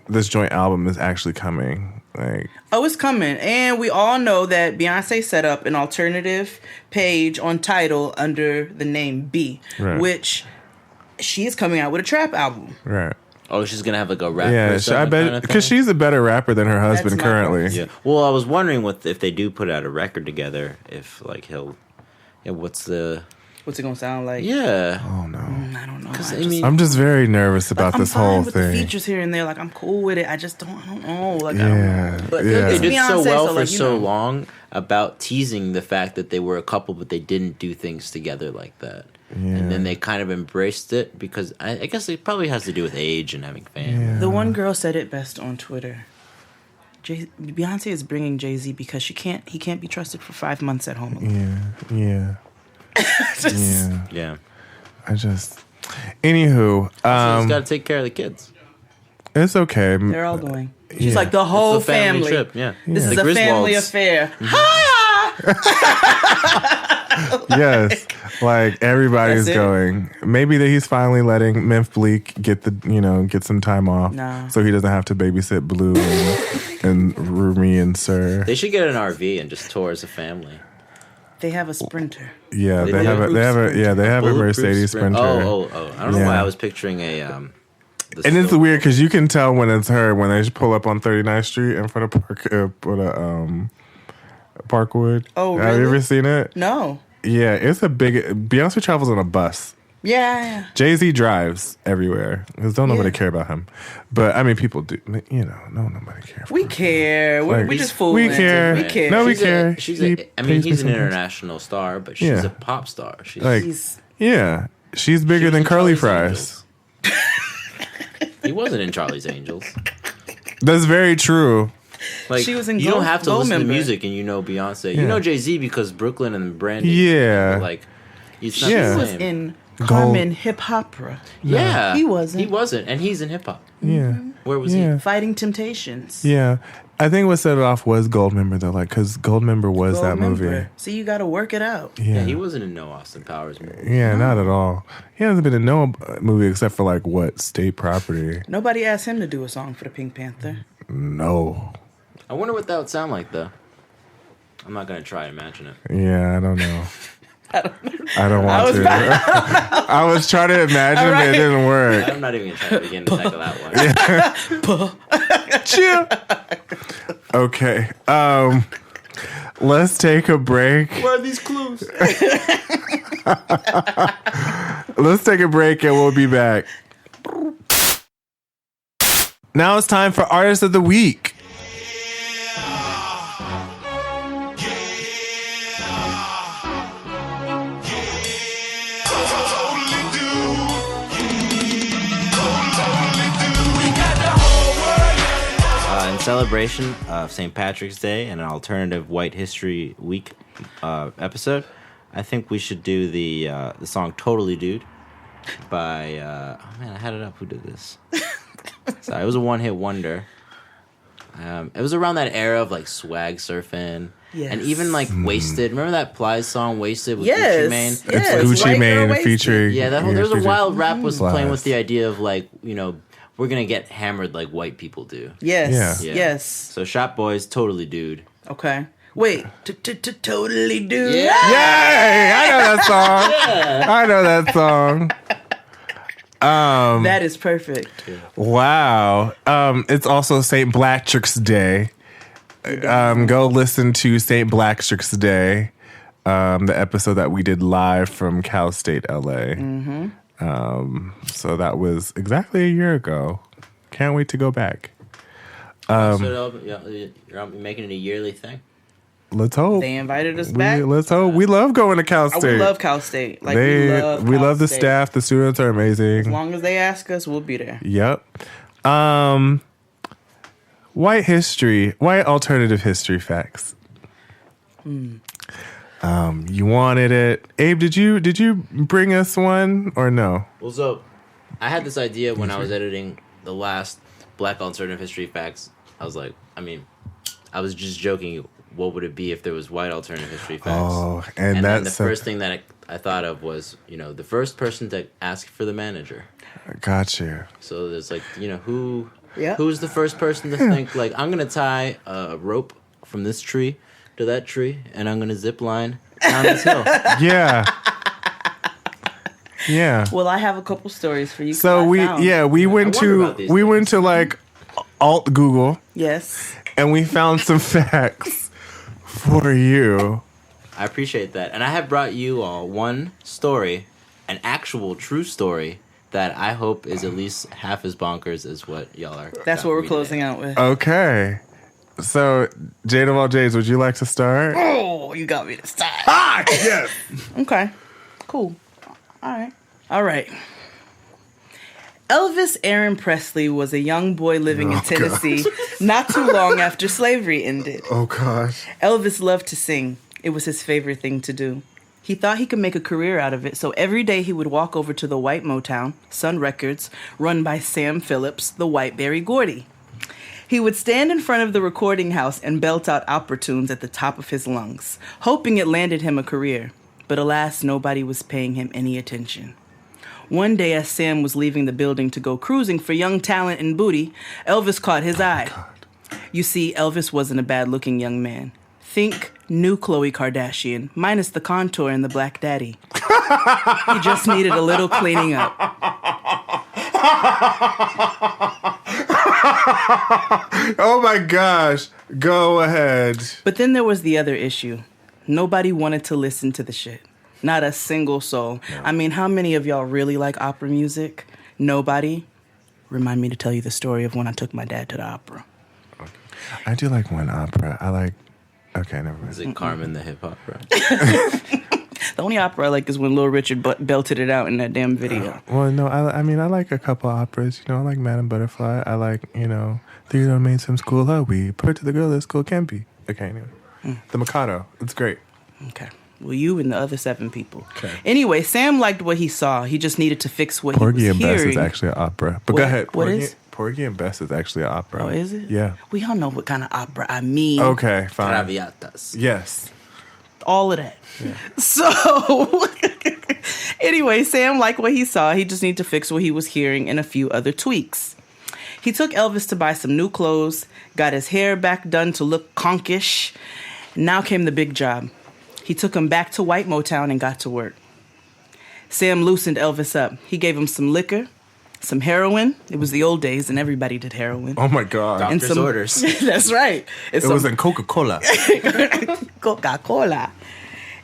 Speaker 6: this joint album is actually coming. Like,
Speaker 4: oh, it's coming, and we all know that Beyonce set up an alternative page on Tidal under the name B,
Speaker 6: right.
Speaker 4: which she is coming out with a trap album.
Speaker 6: Right.
Speaker 7: Oh, she's gonna have like a rap.
Speaker 6: Yeah, I bet because she's a better rapper than her husband currently.
Speaker 7: Yeah. Well, I was wondering if they do put out a record together, if like what's it
Speaker 4: gonna sound like?
Speaker 6: Yeah. Oh no.
Speaker 4: I don't know.
Speaker 7: Because
Speaker 6: I'm just very nervous about this whole
Speaker 4: with
Speaker 6: thing.
Speaker 4: The features here and there, like I'm cool with it. I don't know. Like
Speaker 6: but
Speaker 7: they did
Speaker 4: Beyonce,
Speaker 7: so well for
Speaker 4: like,
Speaker 7: so long about teasing the fact that they were a couple, but they didn't do things together like that. Yeah. And then they kind of embraced it because I guess it probably has to do with age and having family.
Speaker 4: Yeah. The one girl said it best on Twitter. Beyonce is bringing Jay-Z because he can't be trusted for 5 months at home alone.
Speaker 6: Yeah.
Speaker 7: Yeah.
Speaker 6: Anywho,
Speaker 7: he's got to take care of the kids.
Speaker 6: It's okay.
Speaker 4: They're all going. She's like the whole
Speaker 7: it's a family
Speaker 4: family.
Speaker 7: Trip. Yeah.
Speaker 4: This is
Speaker 7: the
Speaker 4: a family affair.
Speaker 6: Yes, like everybody's going. Maybe that he's finally letting Memphis Bleak get some time off, so he doesn't have to babysit Blue and Rumi and Sir.
Speaker 7: They should get an RV and just tour as a family.
Speaker 4: They have a Sprinter.
Speaker 6: Yeah, they have a Mercedes Sprinter.
Speaker 7: Oh! I don't know why I was picturing a.
Speaker 6: And it's weird because you can tell when it's her when they pull up on 39th Street in front of Parkwood.
Speaker 4: Oh, really?
Speaker 6: Have you ever seen it?
Speaker 4: No.
Speaker 6: Yeah, it's a big. Beyonce travels on a bus.
Speaker 4: Yeah.
Speaker 6: Jay-Z drives everywhere because don't nobody care about him. But I mean, people do. Nobody cares.
Speaker 4: We care. We just fooling.
Speaker 6: We care.
Speaker 4: We care.
Speaker 6: No, we care.
Speaker 7: He's an international star, but she's a pop star. She's
Speaker 6: bigger than Curly Fries.
Speaker 7: He wasn't in Charlie's Angels.
Speaker 6: That's very true.
Speaker 7: Like,
Speaker 4: she was in
Speaker 7: you don't have to
Speaker 4: Gold
Speaker 7: listen
Speaker 4: Member.
Speaker 7: to music and you know Beyonce. You know Jay-Z because Brooklyn and Brandy.
Speaker 6: Yeah.
Speaker 7: Like, it's not
Speaker 4: she
Speaker 7: the
Speaker 4: was
Speaker 7: same.
Speaker 4: in Carmen Hip Opera.
Speaker 7: Yeah.
Speaker 4: He wasn't.
Speaker 7: He wasn't. And he's in hip hop.
Speaker 6: Yeah.
Speaker 7: Where was he?
Speaker 4: Fighting Temptations.
Speaker 6: Yeah. I think what set it off was Gold Member, though, like, because Gold Member was that movie.
Speaker 4: So you got to work it out.
Speaker 7: Yeah, he wasn't in no Austin Powers movie.
Speaker 6: Yeah, not at all. He hasn't been in no movie except for, like, State Property.
Speaker 4: Nobody asked him to do a song for the Pink Panther.
Speaker 6: No.
Speaker 7: I wonder what that would sound like, though. I'm not going to try to imagine it.
Speaker 6: Yeah, I don't know. I don't want to. I was trying to imagine, but it didn't work.
Speaker 7: I'm not even going to try to begin to tackle that one.
Speaker 6: Chill. Okay. Let's take a break.
Speaker 7: Where are these clues?
Speaker 6: Let's take a break and we'll be back. Now it's time for Artist of the Week.
Speaker 7: In celebration of St. Patrick's Day and an alternative White History Week episode, I think we should do the song "Totally Dude" by oh man, I had it up. Who did this? So it was a one-hit wonder. It was around that era of like swag surfing.
Speaker 4: Yes.
Speaker 7: And even like Wasted. Remember that Plies song "Wasted" with
Speaker 4: Yes.
Speaker 7: Gucci Mane?
Speaker 6: It's
Speaker 4: Yes,
Speaker 6: Gucci
Speaker 4: White Girl
Speaker 6: Mane
Speaker 4: Wasted.
Speaker 6: featuring.
Speaker 7: Yeah, there was a
Speaker 6: featuring
Speaker 7: wild rap was playing with
Speaker 6: Plies.
Speaker 7: the idea of like, you know, we're gonna get hammered like white people do.
Speaker 4: Yes.
Speaker 6: Yeah.
Speaker 4: Yes.
Speaker 7: So Shop Boys, Totally Dude.
Speaker 4: Okay. Wait. Totally dude.
Speaker 6: Yay! I know that song. I know that song.
Speaker 4: That is perfect.
Speaker 6: Wow. It's also St. Blacktrick's Day. Go listen to St. Blacktrick's Day, the episode that we did live from Cal State, LA. So that was exactly a year ago. Can't wait to go back.
Speaker 7: So you're making it a yearly thing?
Speaker 6: Let's hope.
Speaker 4: They invited us back.
Speaker 6: Let's hope. We love going to Cal
Speaker 4: I
Speaker 6: State.
Speaker 4: would love Cal State. Like
Speaker 6: we
Speaker 4: we
Speaker 6: love the
Speaker 4: Cal State.
Speaker 6: staff. The students are
Speaker 4: As
Speaker 6: amazing.
Speaker 4: long as they ask us, we'll be there.
Speaker 6: Yep. White alternative history facts. You wanted it. Abe, did you bring us one or no?
Speaker 7: Well, so I had this idea when I was editing the last Black Alternative History Facts. I was like, I was just joking. What would it be if there was white alternative history facts?
Speaker 6: Oh,
Speaker 7: and then
Speaker 6: that's
Speaker 7: the first thing that I thought of was, you know, the first person to ask for the manager.
Speaker 6: Got you.
Speaker 7: So there's like, you know,
Speaker 4: Yeah.
Speaker 7: who's the first person to think like, I'm gonna tie a rope from this tree to that tree, and I'm gonna zip line down this hill.
Speaker 6: Yeah. Yeah.
Speaker 4: Well, I have a couple stories for you.
Speaker 6: So we went
Speaker 7: wonder about these things.
Speaker 6: to like alt Google
Speaker 4: Yes.
Speaker 6: and we found some facts for you.
Speaker 7: I appreciate that, and I have brought you all one story, an actual true story that I hope is at least half as bonkers as what y'all are.
Speaker 4: That's what we're closing out with.
Speaker 6: Okay. So, Jade of all Jades, would you like to start?
Speaker 4: Oh, you got me to start.
Speaker 6: Ah, yes.
Speaker 4: Okay. Cool. All right. Elvis Aaron Presley was a young boy living in Tennessee not too long after slavery ended.
Speaker 6: Oh, gosh.
Speaker 4: Elvis loved to sing. It was his favorite thing to do. He thought he could make a career out of it, so every day he would walk over to the white Motown, Sun Records, run by Sam Phillips, the white Berry Gordy. He would stand in front of the recording house and belt out opera tunes at the top of his lungs, hoping it landed him a career. But alas, nobody was paying him any attention. One day, as Sam was leaving the building to go cruising for young talent and booty, Elvis caught his eye. You see, Elvis wasn't a bad-looking young man. Think new Khloe Kardashian, minus the contour and the black daddy. He just needed a little cleaning up.
Speaker 6: Oh my gosh. Go ahead.
Speaker 4: But then there was the other issue. Nobody wanted to listen to the shit. Not a single soul. No. I mean, how many of y'all really like opera music? Nobody? Remind me to tell you the story of when I took my dad to the opera.
Speaker 6: Okay. I do like one opera. I like... Okay, never mind.
Speaker 7: Is it Carmen the hip opera?
Speaker 4: The only opera I like is when Little Richard belted it out in that damn video.
Speaker 6: Well, no, I mean, I like a couple operas. You know, I like Madame Butterfly. I like, you know, These Are Made Some School Love. We put to the girl that school can be. Okay, anyway. The Mikado. It's great.
Speaker 4: Okay. Well, you and the other 7 people.
Speaker 6: Okay.
Speaker 4: Anyway, Sam liked what he saw. He just needed to fix what
Speaker 6: Porgy
Speaker 4: he was
Speaker 6: and
Speaker 4: hearing.
Speaker 6: Bess is actually an opera. But
Speaker 4: What-
Speaker 6: go ahead.
Speaker 4: what is?
Speaker 6: Porgy and Bess is actually an opera.
Speaker 4: Oh, is it?
Speaker 6: Yeah.
Speaker 4: We all know what kind of opera I mean.
Speaker 6: Okay, fine.
Speaker 7: Traviatas.
Speaker 6: Yes.
Speaker 4: All of that. Yeah. So, anyway, Sam liked what he saw. He just needed to fix what he was hearing and a few other tweaks. He took Elvis to buy some new clothes, got his hair back done to look conkish. Now came the big job. He took him back to White Motown and got to work. Sam loosened Elvis up. He gave him some liquor, some heroin. It was the old days and everybody did heroin.
Speaker 6: Oh my God.
Speaker 7: Doctor's orders.
Speaker 4: That's right.
Speaker 6: It was in Coca-Cola.
Speaker 4: Coca-Cola.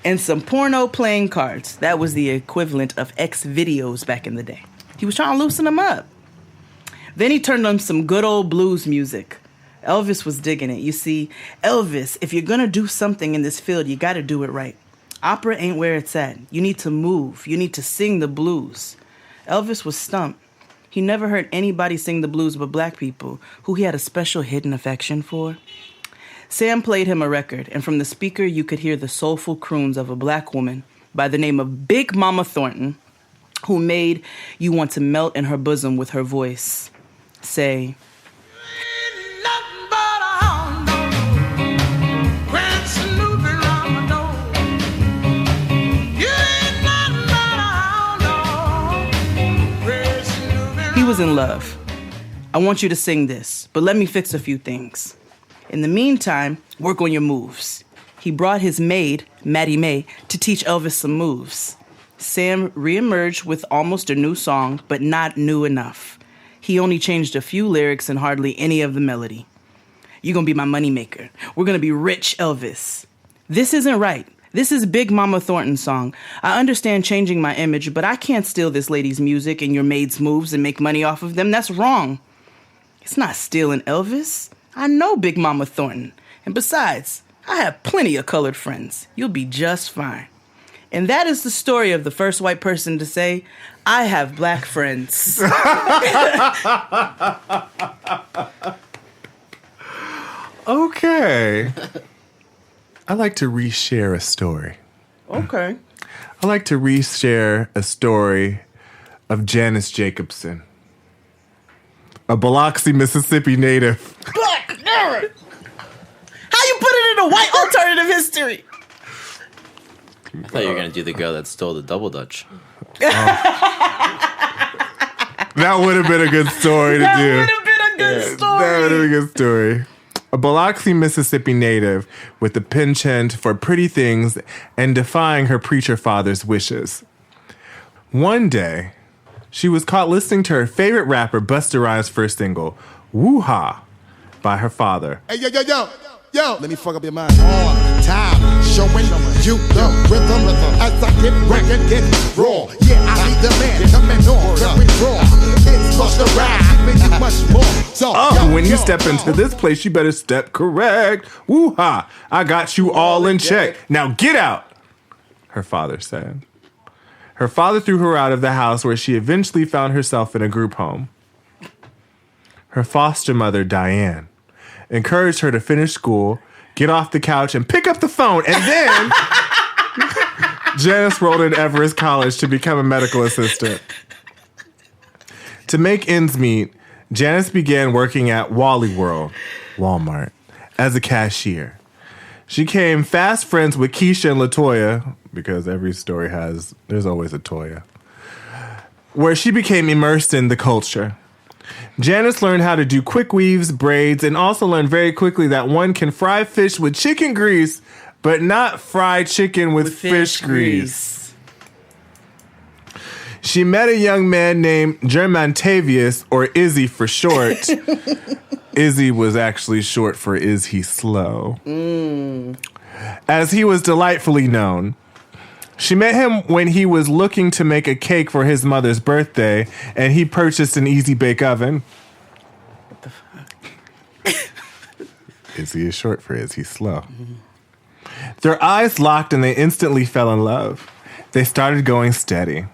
Speaker 4: And some porno playing cards. That was the equivalent of X videos back in the day. He was trying to loosen them up. Then he turned on some good old blues music. Elvis was digging it. You see, Elvis, if you're going to do something in this field, you got to do it right. Opera ain't where it's at. You need to move. You need to sing the blues. Elvis was stumped. He never heard anybody sing the blues but black people, who he had a special hidden affection for. Sam played him a record, and from the speaker you could hear the soulful croons of a black woman by the name of Big Mama Thornton, who made you want to melt in her bosom with her voice. Say, he was in love. I want you to sing this, but let me fix a few things. In the meantime, work on your moves. He brought his maid, Maddie Mae, to teach Elvis some moves. Sam reemerged with almost a new song, but not new enough. He only changed a few lyrics and hardly any of the melody. You're gonna be my moneymaker. We're gonna be rich, Elvis. This isn't right. This is Big Mama Thornton's song. I understand changing my image, but I can't steal this lady's music and your maid's moves and make money off of them. That's wrong. It's not stealing, Elvis. I know Big Mama Thornton. And besides, I have plenty of colored friends. You'll be just fine. And that is the story of the first white person to say, I have black friends.
Speaker 6: Okay. I like to reshare a story.
Speaker 4: Okay.
Speaker 6: I like to reshare a story of Janice Jacobson, a Biloxi, Mississippi native.
Speaker 4: Black nerd! How you put it in a white alternative history?
Speaker 7: I thought you were going to do the girl that stole the double dutch.
Speaker 6: That would have been a good story to do.
Speaker 4: That would have been a good story.
Speaker 6: That would have been a good story. A Biloxi, Mississippi native with a penchant for pretty things and defying her preacher father's wishes. One day, she was caught listening to her favorite rapper Busta Rhymes' first single, Woo-Ha, by her father.
Speaker 8: Hey, yo, let me fuck up your mind. On time, showing you the rhythm as I get record, get raw. Yeah, I need the man coming on, very raw. It's Busta Rhymes, giving you much more. So,
Speaker 6: when you step into this place, you better step correct. Woo-ha, I got you all in check. Now get out, her father said. Her father threw her out of the house where she eventually found herself in a group home. Her foster mother, Diane, encouraged her to finish school, get off the couch, and pick up the phone. And then Janice rolled in Everest College to become a medical assistant. To make ends meet, Janice began working at Wally World, Walmart, as a cashier. She became fast friends with Keisha and LaToya, because every story there's always a Toya, where she became immersed in the culture. Janice learned how to do quick weaves, braids, and also learned very quickly that one can fry fish with chicken grease, but not fry chicken with fish grease. She met a young man named Germantavius, or Izzy for short. Izzy was actually short for Is He Slow? As he was delightfully known. She met him when he was looking to make a cake for his mother's birthday, and he purchased an easy bake oven. What the fuck? Izzy is short for Is He Slow? Their eyes locked and they instantly fell in love. They started going steady.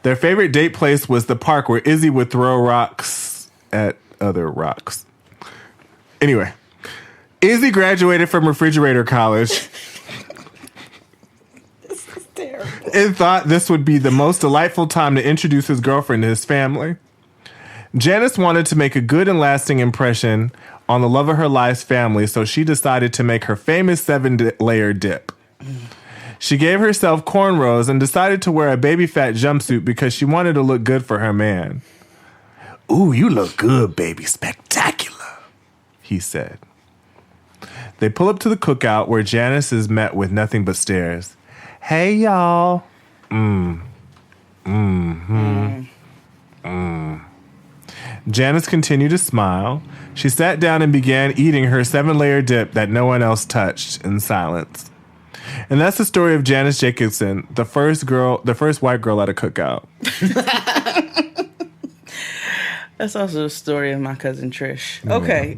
Speaker 6: Their favorite date place was the park where Izzy would throw rocks at other rocks. Anyway, Izzy graduated from Refrigerator College and thought this would be the most delightful time to introduce his girlfriend to his family. Janice wanted to make a good and lasting impression on the love of her life's family, so she decided to make her famous 7-layer dip. She gave herself cornrows and decided to wear a baby fat jumpsuit because she wanted to look good for her man. "Ooh, you look good, baby. Spectacular," he said. They pull up to the cookout where Janice is met with nothing but stares. "Hey, y'all." Janice continued to smile. She sat down and began eating her 7-layer dip that no one else touched in silence. And that's the story of Janice Jacobson, the first white girl at a cookout.
Speaker 4: That's also the story of my cousin Trish. Okay.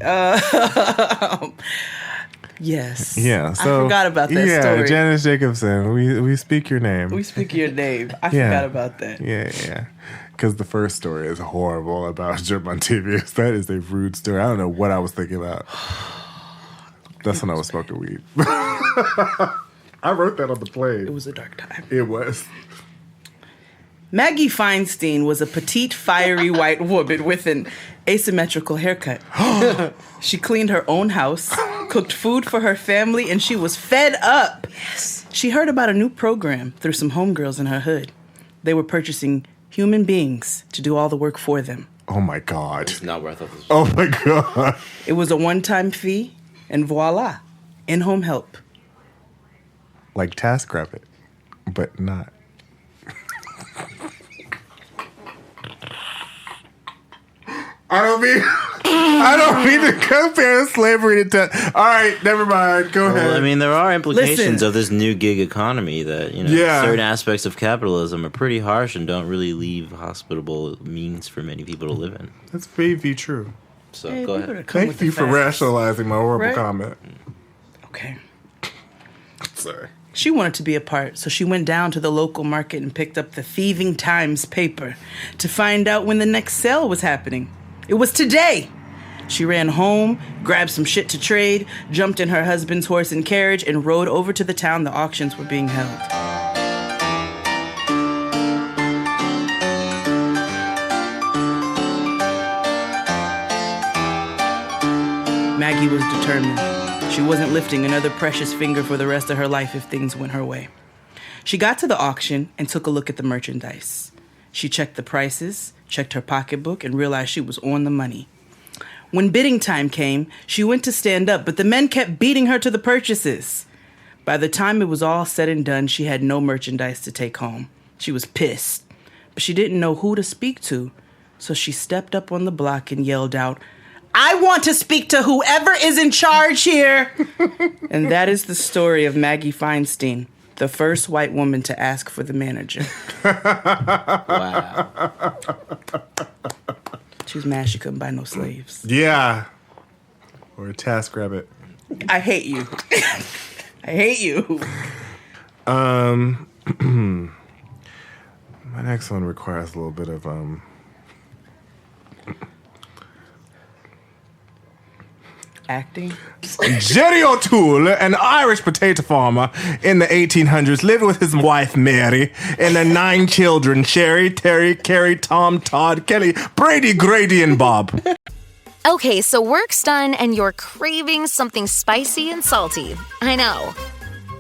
Speaker 4: Yes.
Speaker 6: Yeah. So
Speaker 4: I forgot about that story.
Speaker 6: Yeah, Janice Jacobson. We speak your name.
Speaker 4: We speak your name. I forgot about that.
Speaker 6: Yeah. Because the first story is horrible about Jim Montevious. That is a rude story. I don't know what I was thinking about. That's when I was smoking weed. I wrote that on the plane.
Speaker 4: It was a dark time.
Speaker 6: It was.
Speaker 4: Maggie Feinstein was a petite, fiery white woman with an asymmetrical haircut. She cleaned her own house, cooked food for her family, and she was fed up. Yes. She heard about a new program through some homegirls in her hood. They were purchasing human beings to do all the work for them.
Speaker 6: Oh, my God.
Speaker 7: It's not worth it.
Speaker 6: Oh, my God.
Speaker 4: It was a one-time fee, and voila, in-home help.
Speaker 6: Like TaskRabbit, but not. I don't mean to compare slavery to all right, never mind. Go ahead.
Speaker 7: Well, I mean, there are implications
Speaker 4: Listen.
Speaker 7: of this new gig economy that, certain aspects of capitalism are pretty harsh and don't really leave hospitable means for many people to live in.
Speaker 6: That's very true.
Speaker 7: So
Speaker 4: Hey,
Speaker 7: go
Speaker 4: we
Speaker 7: ahead.
Speaker 4: better come
Speaker 6: Thank
Speaker 4: with
Speaker 6: you
Speaker 4: the
Speaker 6: for
Speaker 4: facts.
Speaker 6: rationalizing my horrible
Speaker 4: Right?
Speaker 6: comment.
Speaker 4: Okay.
Speaker 6: Sorry.
Speaker 4: She wanted to be a part, so she went down to the local market and picked up the Thieving Times paper to find out when the next sale was happening. It was today. She ran home, grabbed some shit to trade, jumped in her husband's horse and carriage, and rode over to the town the auctions were being held. Maggie was determined. She wasn't lifting another precious finger for the rest of her life if things went her way. She got to the auction and took a look at the merchandise. She checked the prices, checked her pocketbook, and realized she was on the money. When bidding time came, she went to stand up, but the men kept beating her to the purchases. By the time it was all said and done, she had no merchandise to take home. She was pissed, but she didn't know who to speak to, so she stepped up on the block and yelled out, "I want to speak to whoever is in charge here." And that is the story of Maggie Feinstein, the first white woman to ask for the manager.
Speaker 7: Wow.
Speaker 4: She was mad she couldn't buy no slaves.
Speaker 6: Yeah. Or a TaskRabbit.
Speaker 4: I hate you. I hate you.
Speaker 6: My next one requires a little bit of
Speaker 4: Acting?
Speaker 6: Jerry O'Toole, an Irish potato farmer in the 1800s, lived with his wife Mary and their 9 children: Sherry, Terry, Carrie, Tom, Todd, Kelly, Brady, Grady, and Bob.
Speaker 3: Okay, so work's done and you're craving something spicy and salty. I know.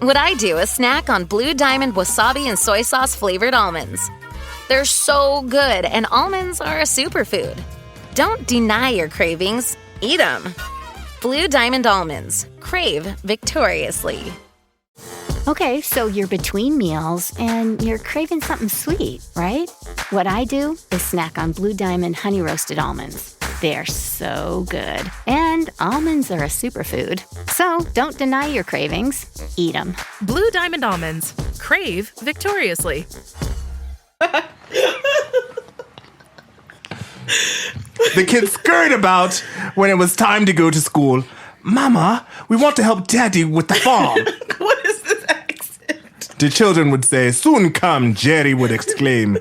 Speaker 3: What I do is snack on Blue Diamond wasabi and soy sauce flavored almonds. They're so good, and almonds are a superfood. Don't deny your cravings, eat them. Blue Diamond almonds. Crave victoriously.
Speaker 9: Okay, so you're between meals and you're craving something sweet, right? What I do is snack on Blue Diamond honey roasted almonds. They're so good. And almonds are a superfood. So don't deny your cravings. Eat them.
Speaker 10: Blue Diamond almonds. Crave victoriously.
Speaker 6: The kids scurried about when it was time to go to school. "Mama, we want to help Daddy with the farm."
Speaker 4: What is this accent?
Speaker 6: The children would say, "Soon come," Jerry would exclaim.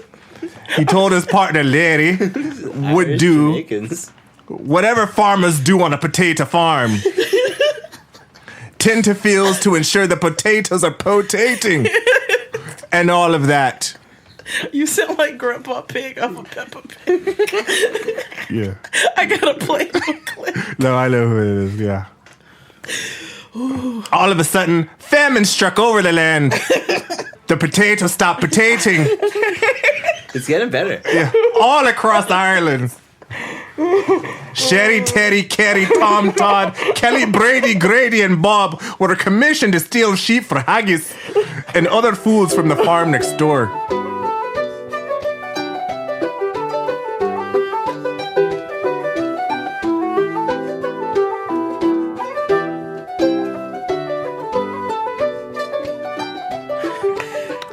Speaker 6: He told his partner Larry would
Speaker 7: Irish
Speaker 6: do
Speaker 7: Jamaicans.
Speaker 6: whatever farmers do on a potato farm. Tend to fields to ensure the potatoes are potating. And all of that.
Speaker 4: You sound like Grandpa Pig off of Peppa Pig.
Speaker 6: Yeah.
Speaker 4: I gotta play the clip.
Speaker 6: No, I know who it is, yeah. All of a sudden, famine struck over the land. The potatoes stopped potating.
Speaker 7: It's getting better.
Speaker 6: Yeah, all across Ireland. Sherry, Terry, Carrie, Tom, Todd, Kelly, Brady, Grady, and Bob were commissioned to steal sheep for haggis and other foods from the farm next door.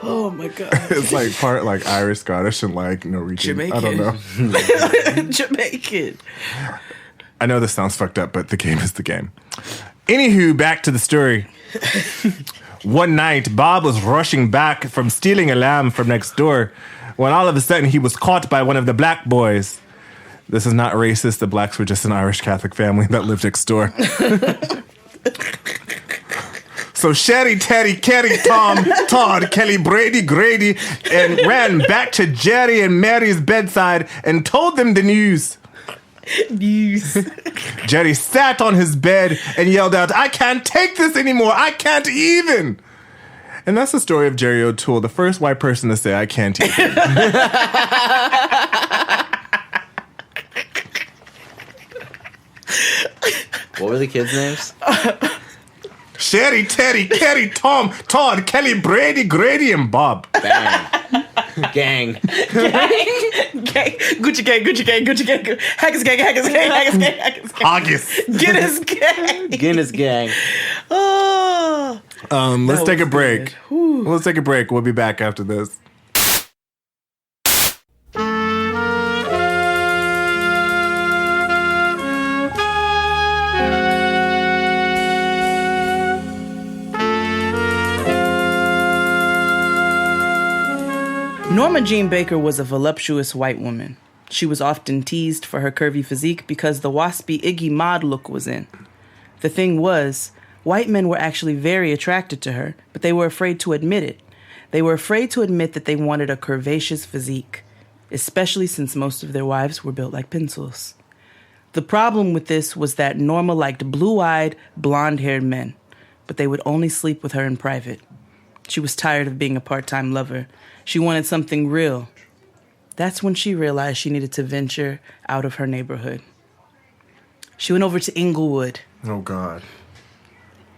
Speaker 4: Oh my God.
Speaker 6: It's like part like Irish, Scottish, and like Norwegian.
Speaker 4: Jamaican.
Speaker 6: I don't know.
Speaker 4: Jamaican.
Speaker 6: I know this sounds fucked up, but the game is the game. Anywho, back to the story. One night, Bob was rushing back from stealing a lamb from next door when all of a sudden he was caught by one of the black boys. This is not racist. The blacks were just an Irish Catholic family that lived next door. So Sherry, Teddy, Kerry, Tom, Todd, Kelly, Brady, Grady, and ran back to Jerry and Mary's bedside and told them the news. Jerry sat on his bed and yelled out, "I can't take this anymore. I can't even." And that's the story of Jerry O'Toole, the first white person to say, "I can't even."
Speaker 7: What were the kids' names?
Speaker 6: Sherry, Teddy, Kerry, Tom, Todd, Kelly, Brady, Grady, and Bob.
Speaker 7: Bang. Gang.
Speaker 4: Gang. Gucci gang, Gucci gang, Gucci gang. Haggis gang, Haggis gang, Haggis gang, Haggis gang.
Speaker 6: Haggis.
Speaker 4: Guinness gang.
Speaker 7: Guinness gang.
Speaker 4: Oh.
Speaker 6: Let's take a break. Let's take a break. We'll be back after this.
Speaker 4: Norma Jean Baker was a voluptuous white woman. She was often teased for her curvy physique because the waspy Iggy Mod look was in. The thing was, white men were actually very attracted to her, but they were afraid to admit it. They were afraid to admit that they wanted a curvaceous physique, especially since most of their wives were built like pencils. The problem with this was that Norma liked blue-eyed, blonde-haired men, but they would only sleep with her in private. She was tired of being a part-time lover. She wanted something real. That's when she realized she needed to venture out of her neighborhood. She went over to Inglewood.
Speaker 6: Oh, God.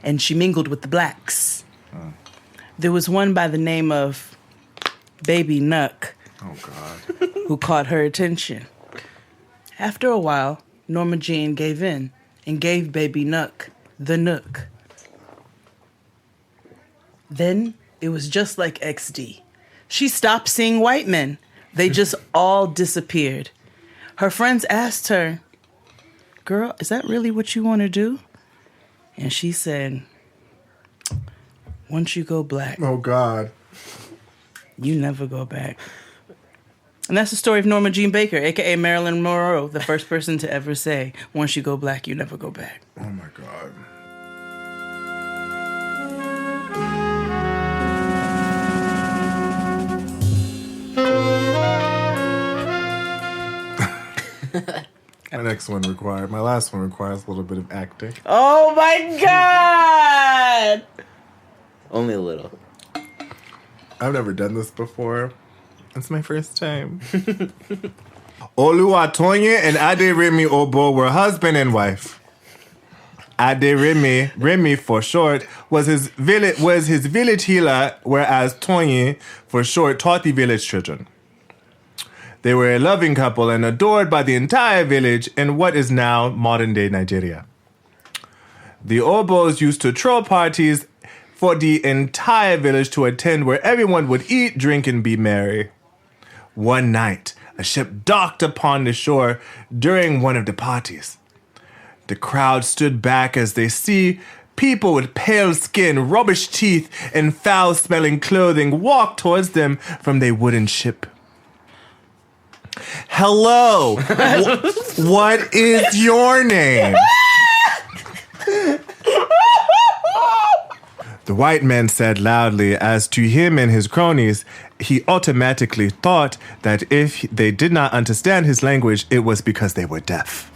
Speaker 4: And she mingled with the blacks. There was one by the name of Baby Nuck.
Speaker 6: Oh, God.
Speaker 4: Who caught her attention. After a while, Norma Jean gave in and gave Baby Nuck the Nook. Then it was just like XD. She stopped seeing white men. They just all disappeared. Her friends asked her, "Girl, is that really what you want to do?" And she said, "Once you go black,
Speaker 6: Oh, God.
Speaker 4: you never go back." And that's the story of Norma Jean Baker, a.k.a. Marilyn Monroe, the first person to ever say, "Once you go black, you never go back."
Speaker 6: Oh, my God. My last one requires a little bit of acting.
Speaker 4: Oh my God!
Speaker 7: Only a little.
Speaker 6: I've never done this before. It's my first time. Oluwatoyin and Aderemi Obo were husband and wife. Aderemi, Remy for short, was his village healer, whereas Toyin, for short, taught the village children. They were a loving couple and adored by the entire village in what is now modern-day Nigeria. The Obos used to throw parties for the entire village to attend where everyone would eat, drink, and be merry. One night, a ship docked upon the shore during one of the parties. The crowd stood back as they see people with pale skin, rubbish teeth, and foul-smelling clothing walk towards them from their wooden ship. Hello, what is your name? The white man said loudly, as to him and his cronies, he automatically thought that if they did not understand his language, it was because they were deaf.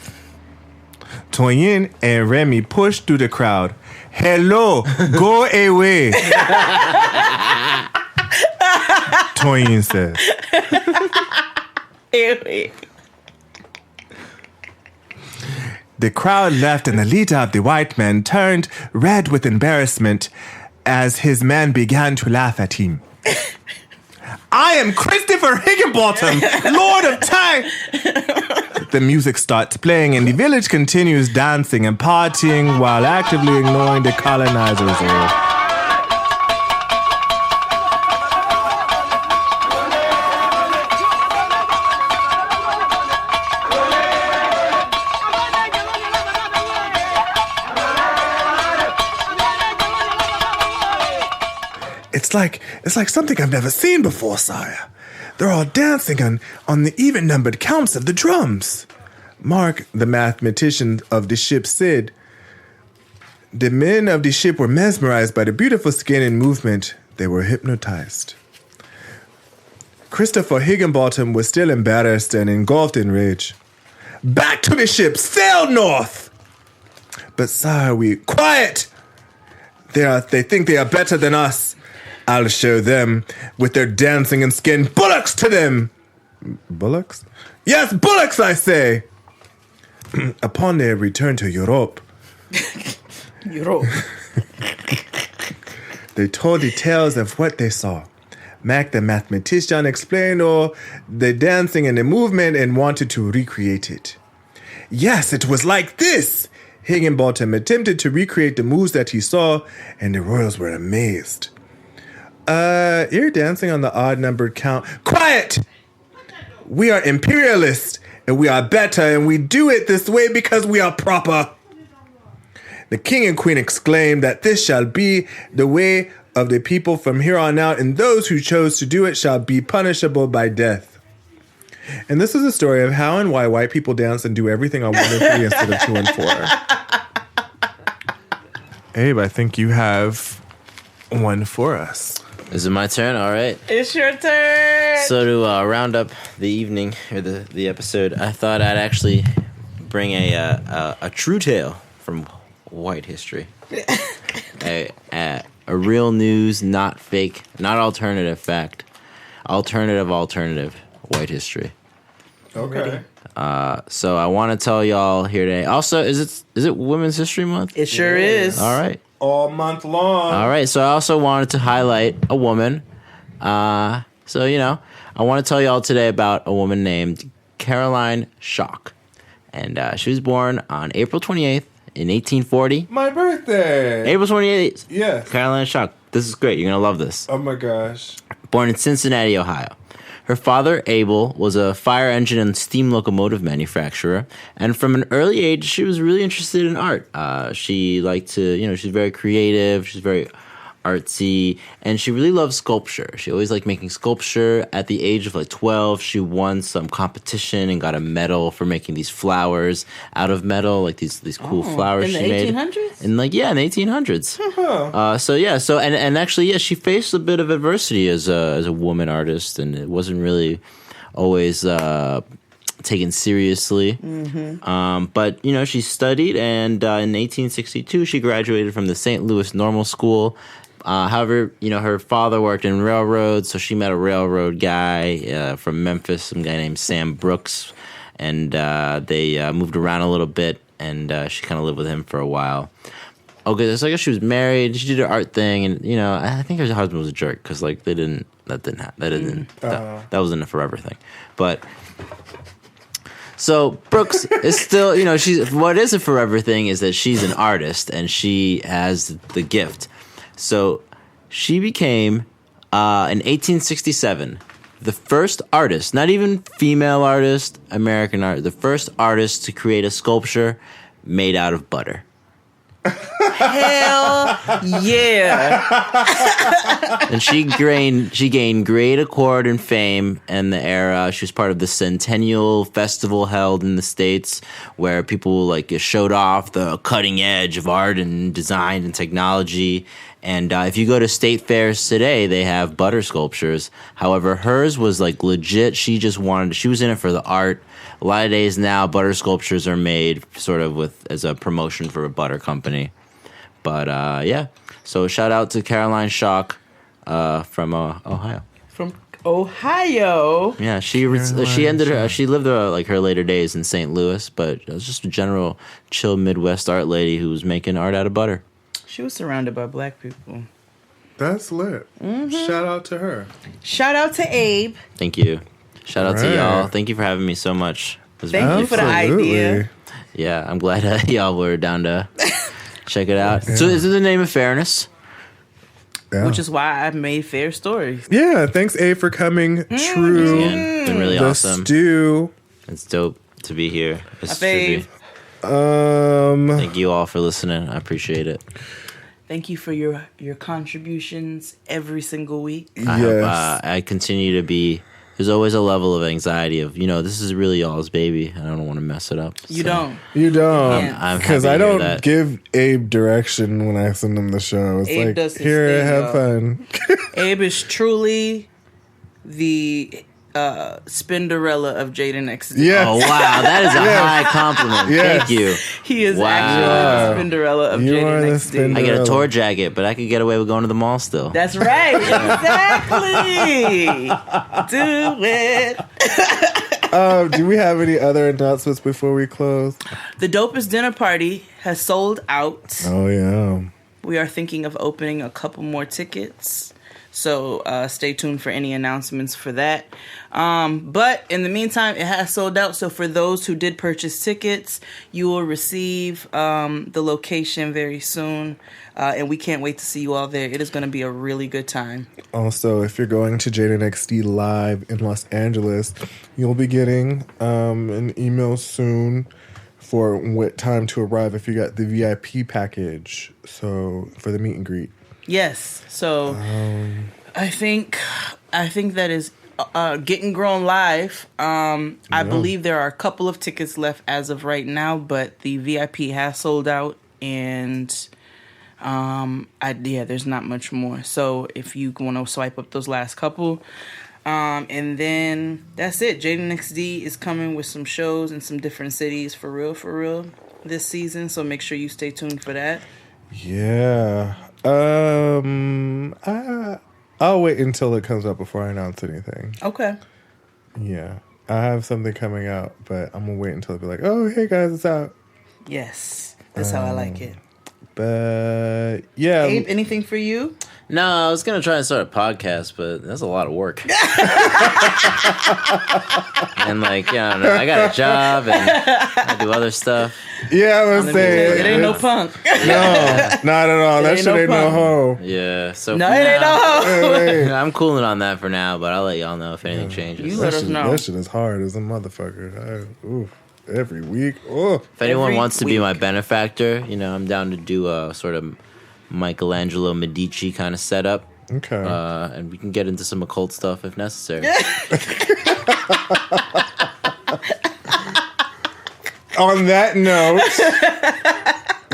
Speaker 6: Toyin and Remy pushed through the crowd. Hello, go away. Toyin said. The crowd left and the leader of the white men turned red with embarrassment as his man began to laugh at him. I am Christopher Higginbottom, Lord of Time. The music starts playing and the village continues dancing and partying while actively ignoring the colonizers. It's like something I've never seen before, sire. They're all dancing on the even-numbered counts of the drums. Mark, the mathematician of the ship, said, the men of the ship were mesmerized by the beautiful skin and movement. They were hypnotized. Christopher Higginbottom was still embarrassed and engulfed in rage. Back to the ship! Sail north! But sire, Quiet! They think they are better than us. I'll show them with their dancing and skin. Bullocks to them! Bullocks? Yes, bullocks, I say! Upon their return to Europe, they told the tales of what they saw. Mac, the mathematician, explained all the dancing and the movement and wanted to recreate it. Yes, it was like this! Higginbottom attempted to recreate the moves that he saw, and the royals were amazed. You're dancing on the odd-numbered count. Quiet! We are imperialists, and we are better, and we do it this way because we are proper. The king and queen exclaimed that this shall be the way of the people from here on out, and those who chose to do it shall be punishable by death. And this is a story of how and why white people dance and do everything on 1 and 3 instead of 2 and 4. Abe, I think you have one for us.
Speaker 7: Is it my turn? All right.
Speaker 4: It's your turn.
Speaker 7: So to round up the evening or the episode, I thought I'd actually bring a true tale from white history. a real news, not fake, not alternative fact. Alternative white history.
Speaker 6: Okay.
Speaker 7: So I want to tell y'all here today. Also, is it Women's History Month?
Speaker 4: It sure is.
Speaker 7: All right.
Speaker 6: All month long.
Speaker 7: All right. So I also wanted to highlight a woman. I want to tell y'all today about a woman named Caroline Schock. And she was born on April 28th in 1840.
Speaker 6: My birthday.
Speaker 7: April 28th.
Speaker 6: Yes.
Speaker 7: Caroline Schock. This is great. You're going to love this.
Speaker 6: Oh my gosh.
Speaker 7: Born in Cincinnati, Ohio. Her father, Abel, was a fire engine and steam locomotive manufacturer, and from an early age, she was really interested in art. She liked to, she's very creative, she's very artsy, and she really loved sculpture. She always liked making sculpture. At the age of 12, she won some competition and got a medal for making these flowers out of metal, like these cool flowers she made.
Speaker 4: In the 1800s?
Speaker 7: In the 1800s. And actually, she faced a bit of adversity as a woman artist, and it wasn't really always taken seriously. Mm-hmm. But she studied, and in 1862 she graduated from the St. Louis Normal School. However, her father worked in railroads, so she met a railroad guy from Memphis, some guy named Sam Brooks, and they moved around a little bit, and she kind of lived with him for a while. Okay, so I guess she was married. She did her art thing, and I think her husband was a jerk because that wasn't a forever thing. But so Brooks is still, what is a forever thing is that she's an artist and she has the gift. So she became, in 1867, the first artist, not even female artist, American artist, the first artist to create a sculpture made out of butter.
Speaker 4: Hell yeah.
Speaker 7: And she gained great accord and fame in the era. She was part of the Centennial Festival held in the States where people showed off the cutting edge of art and design and technology. And if you go to state fairs today, they have butter sculptures. However, hers was legit. She was in it for the art. A lot of days now, butter sculptures are made sort of as a promotion for a butter company. But so shout out to Caroline Schock from Ohio.
Speaker 4: From Ohio.
Speaker 7: Yeah, she lived her later days in St. Louis, but it was just a general chill Midwest art lady who was making art out of butter.
Speaker 4: She was surrounded by black people.
Speaker 6: That's lit. Mm-hmm. Shout out to her.
Speaker 4: Shout out to Abe.
Speaker 7: Thank you. Shout out to y'all. Thank you for having me so much.
Speaker 4: Thank you for the idea.
Speaker 7: Yeah, I'm glad y'all were down to check it out. Yeah. So is it the name of fairness?
Speaker 4: Yeah. Which is why I made Fair Stories.
Speaker 6: Yeah, thanks A for coming. True.
Speaker 7: It's been really awesome.
Speaker 6: Stew.
Speaker 7: It's dope to be here.
Speaker 4: Thank
Speaker 7: you all for listening. I appreciate it.
Speaker 4: Thank you for your contributions every single week.
Speaker 7: I continue to be. There's always a level of anxiety of, this is really y'all's baby, and I don't want to mess it up.
Speaker 4: You don't.
Speaker 6: You don't.
Speaker 7: I'm
Speaker 6: Because
Speaker 7: happy
Speaker 6: I
Speaker 7: to hear
Speaker 6: don't
Speaker 7: that.
Speaker 6: give Abe direction when I send him the show. It's
Speaker 4: Abe
Speaker 6: like,
Speaker 4: does his
Speaker 6: here,
Speaker 4: thing,
Speaker 6: have
Speaker 4: y'all.
Speaker 6: fun.
Speaker 4: Abe is truly the Spinderella of Jaden XD.
Speaker 6: Yes.
Speaker 7: Oh, wow. That is a high compliment.
Speaker 6: Yes.
Speaker 7: Thank you.
Speaker 4: He is
Speaker 7: Wow.
Speaker 4: actually the Spinderella of
Speaker 6: You are
Speaker 4: Jaden
Speaker 6: the
Speaker 4: XD.
Speaker 7: I get a
Speaker 6: Spinderella.
Speaker 7: tour jacket, but I could get away with going to the mall still.
Speaker 4: That's right. Exactly. Do it.
Speaker 6: Do we have any other announcements before we close?
Speaker 4: The Dopest Dinner Party has sold out.
Speaker 6: Oh, yeah.
Speaker 4: We are thinking of opening a couple more tickets. So stay tuned for any announcements for that. But in the meantime, it has sold out. So for those who did purchase tickets, you will receive the location very soon. And we can't wait to see you all there. It is going to be a really good time.
Speaker 6: Also, if you're going to Jaden XD Live in Los Angeles, you'll be getting an email soon for what time to arrive if you got the VIP package. So for the meet and greet.
Speaker 4: Yes. So I think that is Getting Grown Live. I believe there are a couple of tickets left as of right now, but the VIP has sold out, and there's not much more. So if you want to swipe up those last couple, and then that's it. Jaden XD is coming with some shows in some different cities for real this season. So make sure you stay tuned for that.
Speaker 6: Yeah. I'll wait until it comes out before I announce anything.
Speaker 4: Okay.
Speaker 6: Yeah. I have something coming out, but I'm going to wait until it be like, oh, hey guys, it's out.
Speaker 4: Yes. That's how I like it.
Speaker 6: But yeah.
Speaker 4: Abe, anything for you?
Speaker 7: No, I was going to try and start a podcast, but that's a lot of work. And I don't know. I got a job and I do other stuff.
Speaker 6: Yeah, I was saying.
Speaker 4: It ain't no punk.
Speaker 6: No, not at all. That
Speaker 4: ain't
Speaker 6: shit
Speaker 4: no
Speaker 6: ain't no
Speaker 4: punk.
Speaker 6: hoe.
Speaker 7: Yeah, so
Speaker 4: No,
Speaker 7: for
Speaker 4: it ain't
Speaker 7: now,
Speaker 4: no hoe.
Speaker 7: I'm cooling on that for now, but I'll let y'all know if anything changes.
Speaker 4: You let us know.
Speaker 6: That shit is hard as a motherfucker. Every week. Oh.
Speaker 7: If anyone
Speaker 4: Every
Speaker 7: wants to be
Speaker 4: week.
Speaker 7: my benefactor, I'm down to do a sort of Michelangelo Medici kind of setup.
Speaker 6: Okay.
Speaker 7: And we can get into some occult stuff if necessary.
Speaker 6: On that note,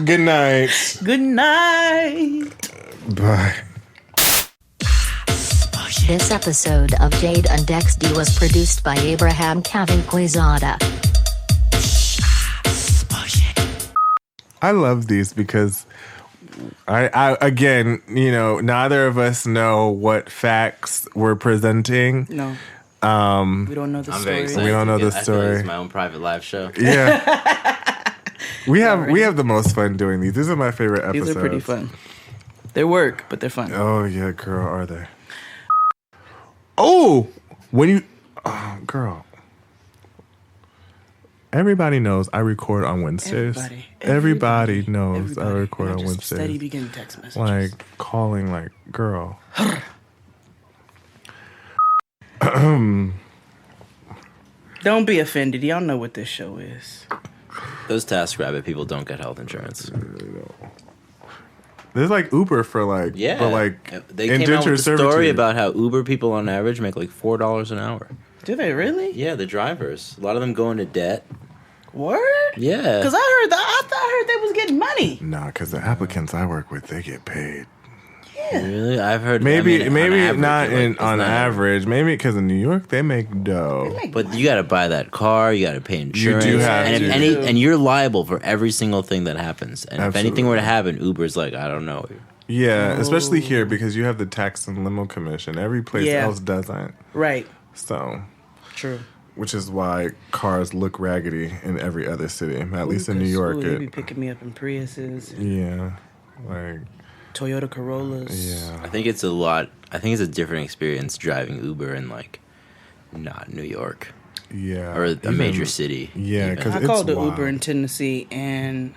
Speaker 6: good night.
Speaker 4: Good night.
Speaker 6: Bye.
Speaker 9: This episode of Jade and XD was produced by Abraham Cavin Quezada.
Speaker 6: I love these because I again, neither of us know what facts we're presenting.
Speaker 4: No. We don't know the
Speaker 7: I'm
Speaker 4: story.
Speaker 7: very excited.
Speaker 6: We don't know the
Speaker 7: I feel like
Speaker 6: story.
Speaker 7: it's my own private live show.
Speaker 6: Yeah. we have the most fun doing these. These are my favorite episodes.
Speaker 4: These are pretty fun. They work, but they're fun.
Speaker 6: Oh yeah, girl, are they? Girl. Everybody knows I record on Wednesdays. Everybody knows I record on Wednesdays.
Speaker 4: Steady be getting text messages.
Speaker 6: Like calling, like, girl.
Speaker 4: Don't be offended. Y'all know what this show is.
Speaker 7: Those TaskRabbit people don't get health insurance.
Speaker 6: There's like Uber for like,
Speaker 7: Yeah,
Speaker 6: but like
Speaker 7: they came out
Speaker 6: indentured
Speaker 7: with a story
Speaker 6: servitude.
Speaker 7: about how Uber people on average make like $4 an hour.
Speaker 4: Do they really?
Speaker 7: Yeah, the drivers. A lot of them go into debt.
Speaker 4: Word?
Speaker 7: Yeah.
Speaker 4: Because I heard they was getting money.
Speaker 6: Nah, because the applicants I work with, they get paid.
Speaker 7: Really? I've heard
Speaker 6: Maybe
Speaker 7: on
Speaker 6: maybe
Speaker 7: average,
Speaker 6: not
Speaker 7: like,
Speaker 6: in
Speaker 7: it's
Speaker 6: on
Speaker 7: not-
Speaker 6: average. Maybe because in New York they make dough.
Speaker 7: But you got to buy that car. You got to pay insurance.
Speaker 6: do have
Speaker 7: and
Speaker 6: to.
Speaker 7: and you're liable for every single thing that happens. And if anything were to
Speaker 6: Absolutely.
Speaker 7: happen, Uber's like, I don't know.
Speaker 6: Yeah, especially here because you have the tax and limo commission. Every place
Speaker 4: Yeah.
Speaker 6: else doesn't.
Speaker 4: Right.
Speaker 6: So,
Speaker 4: True.
Speaker 6: which is why cars look raggedy in every other city. At least in New York,
Speaker 4: They be
Speaker 6: it.
Speaker 4: picking me up in Priuses,
Speaker 6: Yeah, like
Speaker 4: Toyota Corollas.
Speaker 6: yeah.
Speaker 7: I think it's a different experience driving Uber in like not New York
Speaker 6: Yeah,
Speaker 7: or a
Speaker 6: even-
Speaker 7: major city.
Speaker 6: Yeah,
Speaker 7: even.
Speaker 6: because
Speaker 4: I
Speaker 6: it's
Speaker 4: called the
Speaker 6: wild.
Speaker 4: Uber in Tennessee, and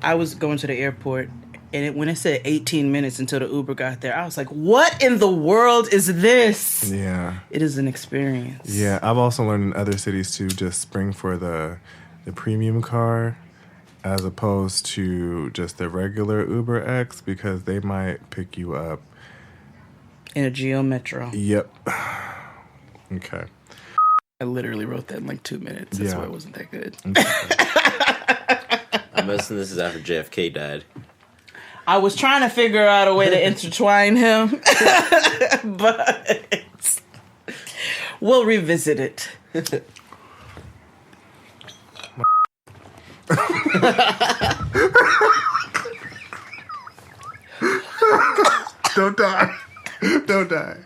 Speaker 4: I was going to the airport, and when it said 18 minutes until the Uber got there, I was like, what in the world is this?
Speaker 6: Yeah,
Speaker 4: It is an experience.
Speaker 6: yeah. I've also learned in other cities to just spring for the premium car, as opposed to just the regular Uber X because they might pick you up
Speaker 4: in a Geo Metro.
Speaker 6: Yep. Okay.
Speaker 4: I literally wrote that in like 2 minutes. That's why it wasn't that good.
Speaker 7: I'm guessing this is after JFK died.
Speaker 4: I was trying to figure out a way to intertwine him, but we'll revisit it.
Speaker 6: Don't die. Don't die.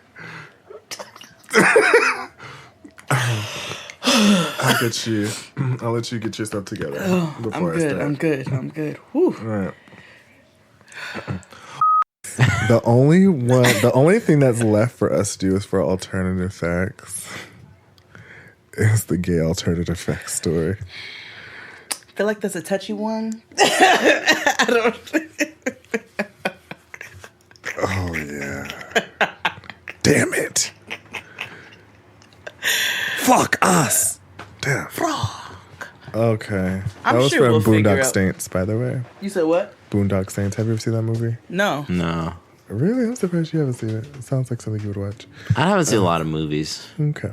Speaker 6: I'll get you. I'll let you get yourself together.
Speaker 4: I'm good. Whew.
Speaker 6: All right. The only thing that's left for us to do is for alternative facts. Is the gay alternative facts story.
Speaker 4: I feel like that's a touchy one. I don't.
Speaker 6: Oh yeah. Damn it. Fuck us. Damn.
Speaker 4: Frog.
Speaker 6: Okay.
Speaker 4: I'm
Speaker 6: that was
Speaker 4: sure
Speaker 6: from
Speaker 4: we'll figure
Speaker 6: Boondock
Speaker 4: out.
Speaker 6: Saints, by the way.
Speaker 4: You said what?
Speaker 6: Boondock Saints. Have you ever seen that movie?
Speaker 4: No.
Speaker 6: Really? I'm surprised you haven't seen it. It sounds like something you would watch.
Speaker 7: I haven't seen a lot of movies.
Speaker 6: Okay.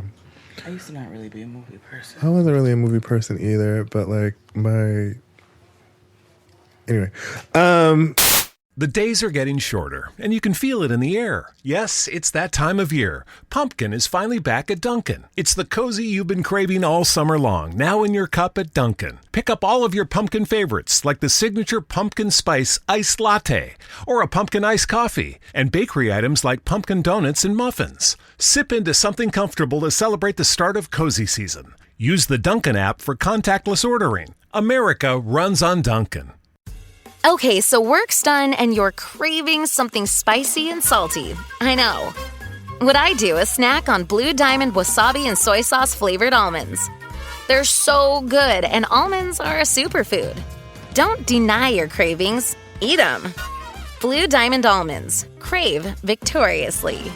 Speaker 4: I used to not really be a movie person.
Speaker 6: I wasn't really a movie person either, but like anyway.
Speaker 11: The days are getting shorter, and you can feel it in the air. Yes, it's that time of year. Pumpkin is finally back at Dunkin'. It's the cozy you've been craving all summer long, now in your cup at Dunkin'. Pick up all of your pumpkin favorites, like the signature pumpkin spice iced latte, or a pumpkin iced coffee, and bakery items like pumpkin donuts and muffins. Sip into something comfortable to celebrate the start of cozy season. Use the Dunkin' app for contactless ordering. America runs on Dunkin'.
Speaker 3: Okay, so work's done and you're craving something spicy and salty. I know. What I do is snack on Blue Diamond wasabi and soy sauce flavored almonds. They're so good, and almonds are a superfood. Don't deny your cravings, eat them. Blue Diamond almonds. Crave victoriously.